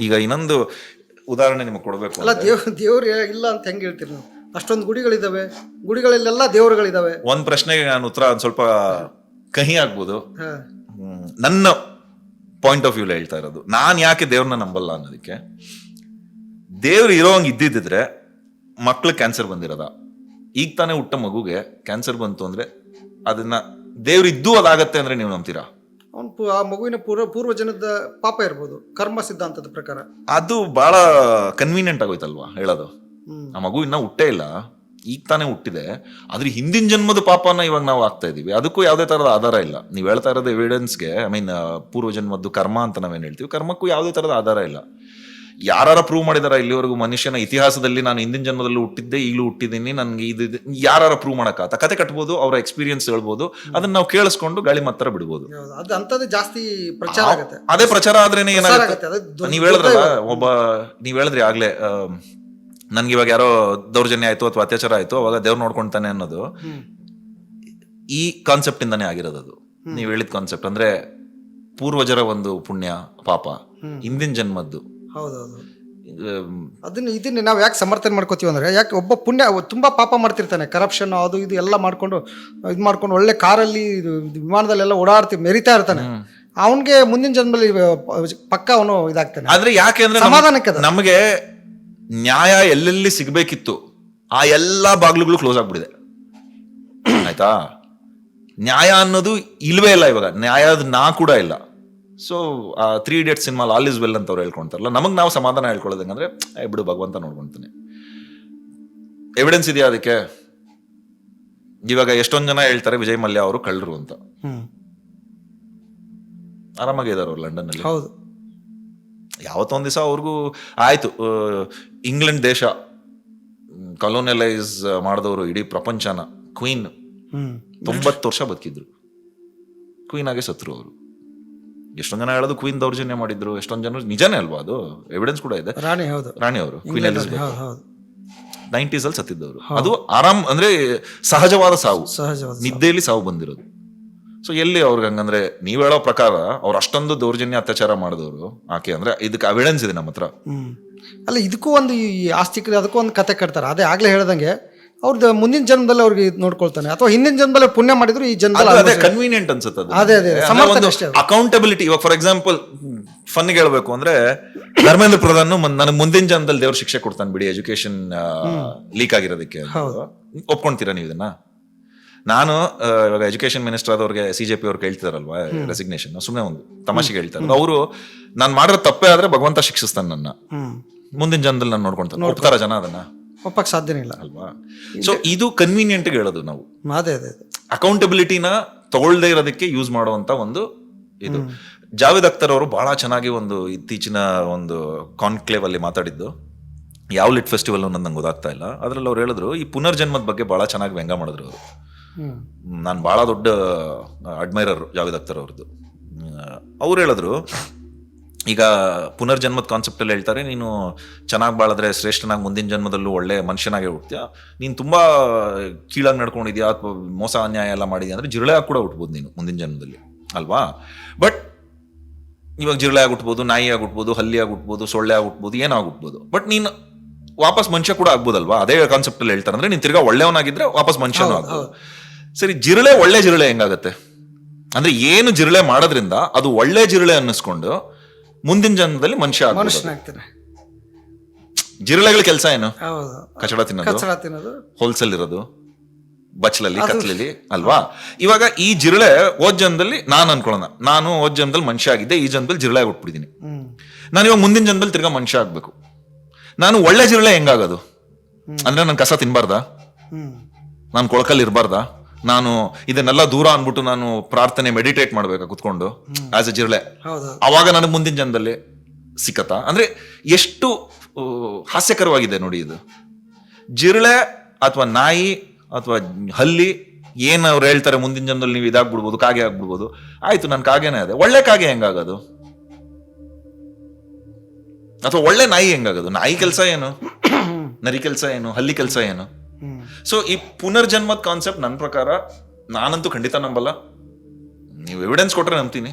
ಈಗ ಇನ್ನೊಂದು ಉದಾಹರಣೆ ನಿಮಗೆ ಕೊಡ್ಬೇಕು. ಅಲ್ಲ, ದೇವ್ರು ಇಲ್ಲ ಅಂತ ಹೆಂಗ್ ಹೇಳ್ತೀರಿ ನೀವು? ಅಷ್ಟೊಂದು ಗುಡಿಗಳಿದಾವೆ, ಗುಡಿಗಳಲ್ಲೆಲ್ಲ ದೇವರುಗಳಿದಾವೆ. ಒಂದ್ ಪ್ರಶ್ನೆಗೆ ನಾನು ಉತ್ತರ ಒಂದ್ ಸ್ವಲ್ಪ ಕಹಿ ಆಗ್ಬೋದು. ನನ್ನ ಪಾಯಿಂಟ್ ಆಫ್ ವ್ಯೂ ಹೇಳ್ತಾ ಇರೋದು, ನಾನ್ ಯಾಕೆ ದೇವ್ರನ್ನ ನಂಬಲ್ಲ ಅನ್ನೋದಕ್ಕೆ. ದೇವ್ರು ಇರೋಂಗ್ ಇದ್ದಿದ್ರೆ ಮಕ್ಳಿಗೆ ಕ್ಯಾನ್ಸರ್ ಬಂದಿರೋದ? ಈಗ ತಾನೇ ಹುಟ್ಟ ಮಗುಗೆ ಕ್ಯಾನ್ಸರ್ ಬಂತು ಅಂದ್ರೆ ಅದನ್ನ ದೇವ್ರು ಇದ್ದು ಅದಾಗತ್ತೆ ಅಂದ್ರೆ ನೀವು ನಂಬ್ತೀರಾ? ಆ ಮಗುವಿನ ಪೂರ್ವಜನದ ಪಾಪ ಇರ್ಬೋದು, ಕರ್ಮ ಸಿದ್ಧಾಂತದ ಪ್ರಕಾರ. ಅದು ಬಹಳ ಕನ್ವೀನಿಯಂಟ್ ಆಗೋಯ್ತಲ್ವಾ ಹೇಳೋದು. ಆ ಮಗು ಇನ್ನ ಹುಟ್ಟೇ ಇಲ್ಲ, ಈಗ ತಾನೇ ಹುಟ್ಟಿದೆ, ಆದ್ರೆ ಹಿಂದಿನ ಜನ್ಮದ ಪಾಪನ ಇವಾಗ ನಾವು ಆಗ್ತಾ ಇದೀವಿ. ಅದಕ್ಕೂ ಯಾವುದೇ ತರದ ಆಧಾರ ಇಲ್ಲ. ನೀವು ಹೇಳ್ತಾ ಇರೋದು ಎವಿಡೆನ್ಸ್ಗೆ, ಪೂರ್ವ ಜನ್ಮದ್ದು ಕರ್ಮ ಅಂತ ನಾವೇನ್ ಹೇಳ್ತೀವಿ, ಕರ್ಮಕ್ಕೂ ಯಾವುದೇ ತರದ ಆಧಾರ ಇಲ್ಲ. ಯಾರ ಪ್ರೂವ್ ಮಾಡಿದಾರ ಇಲ್ಲಿವರೆಗೂ ಮನುಷ್ಯನ ಇತಿಹಾಸದಲ್ಲಿ? ನಾನು ಹಿಂದಿನ ಜನ್ಮದಲ್ಲೂ ಹುಟ್ಟಿದ್ದೆ, ಈಗಲೂ ಹುಟ್ಟಿದ್ದೀನಿ, ನನ್ಗೆ ಇದು ಯಾರ ಪ್ರೂವ್ ಮಾಡಕ್ಕಾಗತ್ತ? ಕತೆ ಕಟ್ಬೋದು, ಅವರ ಎಕ್ಸ್ಪೀರಿಯನ್ಸ್ ಹೇಳ್ಬೋದು, ಅದನ್ನ ನಾವು ಕೇಳಿಸ್ಕೊಂಡು ಗಾಳಿ ಮಾತ್ರ ಬಿಡ್ಬೋದು. ಜಾಸ್ತಿ ಪ್ರಚಾರ ಆಗುತ್ತೆ. ಅದೇ ಪ್ರಚಾರ ಆದ್ರೇನೆ ಏನಾಗುತ್ತೆ? ನೀವ್ ಹೇಳಿದ್ರಲ್ಲ, ನೀವ್ ಹೇಳಿದ್ರಿ ಆಗ್ಲೇ, ನನ್ಗೆ ಇವಾಗ ಯಾರೋ ದೌರ್ಜನ್ಯ ಆಯ್ತು ಅಥವಾ ಅತ್ಯಾಚಾರ ಆಯ್ತು, ಅವಾಗ ದೇವ್ರು ನೋಡ್ಕೊಂತಾನೆ ಅನ್ನೋದು ಈ ಕಾನ್ಸೆಪ್ಟ್ ಇಂದಾನೇ ಆಗಿರೋದು. ಅದು ನೀವ್ ಹೇಳಿದ ಕಾನ್ಸೆಪ್ಟ್ ಅಂದ್ರೆ ಪೂರ್ವಜರ ಒಂದು ಪುಣ್ಯ ಪಾಪ, ಹಿಂದಿನ ಜನ್ಮದ್ದು. ಹೌದೌದು. ಇದನ್ನ ನಾವು ಯಾಕೆ ಸಮರ್ಥನೆ ಮಾಡ್ಕೋತೀವಿ ಅಂದ್ರೆ, ಯಾಕೆ ಒಬ್ಬ ಪುಣ್ಯ ತುಂಬಾ ಪಾಪ ಮಾಡ್ತಿರ್ತಾನೆ, ಕರಪ್ಷನ್ ಅದು ಇದು ಎಲ್ಲ ಮಾಡ್ಕೊಂಡು ಒಳ್ಳೆ ಕಾರಲ್ಲಿ ವಿಮಾನದಲ್ಲೆಲ್ಲ ಓಡಾಡ್ತಿ ಮೆರಿತಾ ಇರ್ತಾನೆ, ಅವನ್ಗೆ ಮುಂದಿನ ಜನ್ಮದಲ್ಲಿ ಪಕ್ಕ ಅವನು ಇದಾಗ್ತಾನೆ. ಆದ್ರೆ ಯಾಕೆ ಅಂದ್ರೆ ಸಮಾಧಾನಕ್ಕೆ ನಮಗೆ ನ್ಯಾಯ ಎಲ್ಲೆಲ್ಲಿ ಸಿಗ್ಬೇಕಿತ್ತು ಆ ಎಲ್ಲಾ ಬಾಗ್ಲುಗಳು ಕ್ಲೋಸ್ ಆಗ್ಬಿಡಿದೆ, ಆಯ್ತಾ? ನ್ಯಾಯ ಅನ್ನೋದು ಇಲ್ವೇ ಇಲ್ಲ ಇವಾಗ, ನ್ಯಾಯದ ನಾ ಕೂಡ ಇಲ್ಲ. ಸೊ ಆ 3 Idiots cinema all is well ಅಂತ ಅವ್ರು ಹೇಳ್ಕೊಂತಾರಲ್ಲ, ನಮಗೆ ನಾವು ಸಮಾಧಾನ ಹೇಳ್ಕೊಳ್ಳೋದಂದ್ರೆ ಬಿಡು ಭಗವಂತ ನೋಡ್ಕೊಂತಾನೆ. ಎವಿಡೆನ್ಸ್ ಇದೆಯಾ ಅದಕ್ಕೆ? ಇವಾಗ ಎಷ್ಟೊಂದು ಜನ ಹೇಳ್ತಾರೆ ವಿಜಯ್ ಮಲ್ಯ ಅವರು ಕಳ್ಳರು ಅಂತ. ಆರಾಮಾಗಿದ್ದಾರೆ ಅವ್ರು ಲಂಡನ್ ಅಲ್ಲಿ. ಹೌದು. ಯಾವತ್ತೊಂದ್ ದಿವಸ ಅವ್ರಿಗೂ ಆಯ್ತು, ಇಂಗ್ಲೆಂಡ್ ದೇಶ ಕಾಲೋನಿಯಲೈಸ್ ಮಾಡಿದವರು ಇಡೀ ಪ್ರಪಂಚನ, ಕ್ವೀನ್ 90 ವರ್ಷ ಬದುಕಿದ್ರು, ಕ್ವೀನ್ ಆಗಿ ಸತ್ರು ಅವರು. ಎಷ್ಟೊಂದ್ ಜನ ಹೇಳೋದು ಕ್ವೀನ್ ದೌರ್ಜನ್ಯ ಮಾಡಿದ್ರು, ಎಷ್ಟೊಂದ್ ಜನ ನಿಜಾನೇ ಅಲ್ವಾ, ಅದು ಎವಿಡೆನ್ಸ್ ಕೂಡ ಇದೆ. ರಾಣಿ, ಹೌದು, ರಾಣಿ ಅವರು ಕ್ವೀನ್ ಎಲಿಜಬೆತ್ ಹೌದು 90s ಅಲ್ಲಿ ಸತ್ತಿದ್ದವರು. ಅದು ಆರಾಮ್ ಅಂದ್ರೆ ಸಹಜವಾದ ಸಾವು, ಸಹಜವಾದ ನಿದ್ದೆಯಲ್ಲಿ ಸಾವು ಬಂದಿರೋದು. ಸೊ ಎಲ್ಲಿ ಅವ್ರಿಗೆ ಹಂಗಂದ್ರೆ ನೀವ್ ಹೇಳೋ ಪ್ರಕಾರ ಅವ್ರು ಅಷ್ಟೊಂದು ದೌರ್ಜನ್ಯ ಅತ್ಯಾಚಾರ ಮಾಡಿದವರು ಆಕೆ ಅಂದ್ರೆ ಇದಕ್ಕೆ ಎವಿಡೆನ್ಸ್ ಇದೆ ನಮ್ಮ ಹತ್ರ. ಅಲ್ಲ, ಇದಕ್ಕೂ ಒಂದು ಈ ಆಸ್ತಿಕ ಅದಕ್ಕೂ ಒಂದು ಕತೆ ಕಟ್ತಾರೆ. ಅದೇ ಆಗ್ಲೇ ಹೇಳ್ದಂಗೆ ಅವ್ರದ್ದು ಮುಂದಿನ ಜನ್ಮದಲ್ಲಿ ಅವ್ರಿಗೆ ನೋಡ್ಕೊಳ್ತಾನೆ, ಅಥವಾ ಹಿಂದಿನ ಜನ್ಮದಲ್ಲಿ ಪುಣ್ಯ ಮಾಡಿದ್ರು ಈ ಜನ್ಮದಲ್ಲಿ ಅದೇ ಕನ್ವೀನಿಯಂಟ್ ಅನ್ಸುತ್ತೆ. ಅದೇ ಸಮರ್ಥನೆ ಅಷ್ಟೇ. ಅಕೌಂಟಬಿಲಿಟಿ. ಇವಾಗ ಫಾರ್ ಎಕ್ಸಾಂಪಲ್ ಫನ್ಗೆ ಹೇಳ್ಬೇಕು ಅಂದ್ರೆ ಧರ್ಮೇಂದ್ರ ಪ್ರಧಾನ್ ನನಗೆ ಮುಂದಿನ ಜನ್ಮದಲ್ಲಿ ದೇವ್ರ ಶಿಕ್ಷೆ ಕೊಡ್ತಾನೆ ಬಿಡಿ ಎಜುಕೇಶನ್ ಲೀಕ್ ಆಗಿರೋದಕ್ಕೆ, ಒಪ್ಕೊಂತೀರಾ ನೀವು ಇದನ್ನ? ನಾನು ಇವಾಗ ಎಜುಕೇಶನ್ ಮಿನಿಸ್ಟರ್ ಆದವ್ರಿಗೆ CJP ಅವ್ರು ಕೇಳ್ತಿದಾರಲ್ವಾ ರೆಸಿಗ್ನೇಷನ್, ಸುಮ್ಮನೆ ಒಂದು ತಮಾಷೆಗೆ ಹೇಳ್ತಾರೆ. ಅವರು ನಾನು ಮಾಡಿರೋ ತಪ್ಪೇ ಆದ್ರೆ ಭಗವಂತ ಶಿಕ್ಷಿಸ್ತಾನೆ ನನ್ನ, ಮುಂದಿನ ಜನ್ಮದಲ್ಲಿ ನಾನು ನೋಡ್ಕೊಂತಾನೆ. ಒಪ್ತಾರ ಜನ ಅದನ್ನ? ಒಪ್ಪಕ್ ಸಾಧ್ಯನೇ ಇಲ್ಲ ಅಲ್ವಾ? ಸೊ ಇದು ಕನ್ವೀನಿಯಂಟ್ ಹೇಳೋದು ನಾವು. ಅದೇ ಅಕೌಂಟಬಿಲಿಟಿನ ತಗೊಳ್ದೇ ಇರೋದಕ್ಕೆ ಯೂಸ್ ಮಾಡುವಂತ ಒಂದು ಇದು. ಜಾವೇದ್ ಅಖ್ತರ್ ಅವರು ಬಹಳ ಚೆನ್ನಾಗಿ ಒಂದು ಇತ್ತೀಚಿನ ಒಂದು ಕಾನ್ಕ್ಲೇವ್ ಅಲ್ಲಿ ಮಾತಾಡಿದ್ದು, ಯಾವ ಲಿಟ್ ಫೆಸ್ಟಿವಲ್ ಅನ್ನೋದು ನಂಗೆ ಗೊತ್ತಾಗ್ತಾ ಇಲ್ಲ, ಅದ್ರಲ್ಲಿ ಅವ್ರು ಹೇಳಿದ್ರು ಈ ಪುನರ್ಜನ್ಮದ ಬಗ್ಗೆ ಬಹಳ ಚೆನ್ನಾಗಿ ವ್ಯಂಗ್ಯ ಮಾಡಿದ್ರು ಅವರು. ನಾನು ಬಹಳ ದೊಡ್ಡ ಅಡ್ಮೈರರ್ ಜಾವೇದ್ ಅಖ್ತರ್ ಅವ್ರದ್ದು. ಅವ್ರು ಹೇಳಿದ್ರು ಈಗ ಪುನರ್ಜನ್ಮದ ಕಾನ್ಸೆಪ್ಟ್ ಅಲ್ಲಿ ಹೇಳ್ತಾರೆ, ನೀನು ಚೆನ್ನಾಗಿ ಬಾಳಿದ್ರೆ ಶ್ರೇಷ್ಠನಾಗಿ ಮುಂದಿನ ಜನ್ಮದಲ್ಲೂ ಒಳ್ಳೆ ಮನುಷ್ಯನಾಗೆ ಹುಡ್ತೀಯ, ನೀನು ತುಂಬಾ ಕೀಳಾಗಿ ನಡ್ಕೊಂಡಿದ್ಯಾ ಅಥವಾ ಮೋಸ ಅನ್ಯಾಯ ಎಲ್ಲ ಮಾಡಿದ್ಯಾ ಅಂದ್ರೆ ಜಿರಳೆ ಆಗಿ ಕೂಡ ಹುಟ್ಬೋದು ನೀನು ಮುಂದಿನ ಜನ್ಮದಲ್ಲಿ, ಅಲ್ವಾ? ಬಟ್ ಇವಾಗ ಜಿರಳೆ ಆಗಿ ಹುಟ್ಬೋದು, ನಾಯಿ ಆಗಿ ಹುಟ್ಬೋದು, ಹಲ್ಲಿ ಆಗಿ ಹುಟ್ಬೋದು, ಸೊಳ್ಳೆ ಆಗಿ ಹುಟ್ಬೋದು, ಏನಾಗಿ ಹುಟ್ಬೋದು, ಬಟ್ ನೀನು ವಾಪಸ್ ಮನುಷ್ಯ ಕೂಡ ಆಗ್ಬೋದಲ್ವಾ? ಅದೇ ಕಾನ್ಸೆಪ್ಟ್ ಅಲ್ಲಿ ಹೇಳ್ತಾರೆ. ಅಂದ್ರೆ ನೀನ್ ತಿರ್ಗಾ ಒಳ್ಳೆಯವನಾಗಿದ್ರೆ ವಾಪಸ್ ಮನುಷ್ಯನೂ ಆಗ್ಬೋದು. ಸರಿ, ಜಿರಳೆ ಒಳ್ಳೆ ಜಿರಳೆ ಹೆಂಗಾಗತ್ತೆ ಅಂದ್ರೆ ಏನು ಜಿರಳೆ ಮಾಡೋದ್ರಿಂದ ಅದು ಒಳ್ಳೆ ಜಿರಳೆ ಅನ್ನಿಸ್ಕೊಂಡು ಮುಂದಿನ ಜನ್ಮದಲ್ಲಿ ಮನುಷ್ಯ ಆಗ್ತಾನೆ. ಜಿರಳೆಗಳ ಕೆಲಸ ಏನು? ಕಚಡ ತಿನ್ನೋದು, ಹೋಲ್ಸಲ್ ಇರೋದು, ಬಚ್ಚಲಲ್ಲಿ ಕತ್ಲಲ್ಲಿ, ಅಲ್ವಾ? ಇವಾಗ ಈ ಜಿರಳೆ ಓದ್ ಜನ್ಮದಲ್ಲಿ ನಾನು ಅನ್ಕೊಳ್ಳೋಣ, ನಾನು ಓದ್ ಜನ್ಮದಲ್ಲಿ ಮನುಷ್ಯ ಆಗಿದ್ದೆ, ಈ ಜನ್ಮದಲ್ಲಿ ಜಿರಳೆ ಹುಟ್ಬಿಟ್ಟಿದ್ದೀನಿ. ನಾನು ಇವಾಗ ಮುಂದಿನ ಜನ್ಮದಲ್ಲಿ ತಿರ್ಗಾ ಮನುಷ್ಯ ಆಗ್ಬೇಕು. ನಾನು ಒಳ್ಳೆ ಜಿರಳೆ ಹೆಂಗಾಗೋದು ಅಂದ್ರೆ ನಾನು ಕಸ ತಿನ್ಬಾರ್ದಾ, ನಾನು ಕೊಳಕಲ್ಲಿ ಇರಬಾರ್ದಾ, ನಾನು ಇದನ್ನೆಲ್ಲ ದೂರ ಅನ್ಬಿಟ್ಟು ನಾನು ಪ್ರಾರ್ಥನೆ ಮೆಡಿಟೇಟ್ ಮಾಡ್ಬೇಕಾ ಕುತ್ಕೊಂಡು ಆಸ್ ಎ ಜಿರಳೆ? ಅವಾಗ ನನಗೆ ಮುಂದಿನ ಜನ್ಮದಲ್ಲಿ ಸಿಕ್ಕತ್ತಾ? ಅಂದ್ರೆ ಎಷ್ಟು ಹಾಸ್ಯಕರವಾಗಿದೆ ನೋಡಿ ಇದು. ಜಿರಳೆ ಅಥವಾ ನಾಯಿ ಅಥವಾ ಹಲ್ಲಿ ಏನ್ ಅವ್ರು ಹೇಳ್ತಾರೆ ಮುಂದಿನ ಜನ್ಮದಲ್ಲಿ ನೀವು ಇದಾಗ್ಬಿಡ್ಬೋದು, ಕಾಗೆ ಆಗ್ಬಿಡ್ಬೋದು. ಆಯ್ತು, ನನ್ ಕಾಗೆನೇ ಅದೇ. ಒಳ್ಳೆ ಕಾಗೆ ಹೆಂಗಾಗೋದು? ಅಥವಾ ಒಳ್ಳೆ ನಾಯಿ ಹೆಂಗಾಗೋದು? ನಾಯಿ ಕೆಲಸ ಏನು, ನರಿ ಕೆಲಸ ಏನು, ಹಲ್ಲಿ ಕೆಲಸ ಏನು? ಸೊ ಈ ಪುನರ್ಜನ್ಮದ ಕಾನ್ಸೆಪ್ಟ್ ನನ್ನ ಪ್ರಕಾರ ನಾನಂತೂ ಖಂಡಿತ ನಂಬಲ್ಲ. ನೀವು ಎವಿಡೆನ್ಸ್ ಕೊಟ್ರೆ ನಂಬ್ತೀನಿ.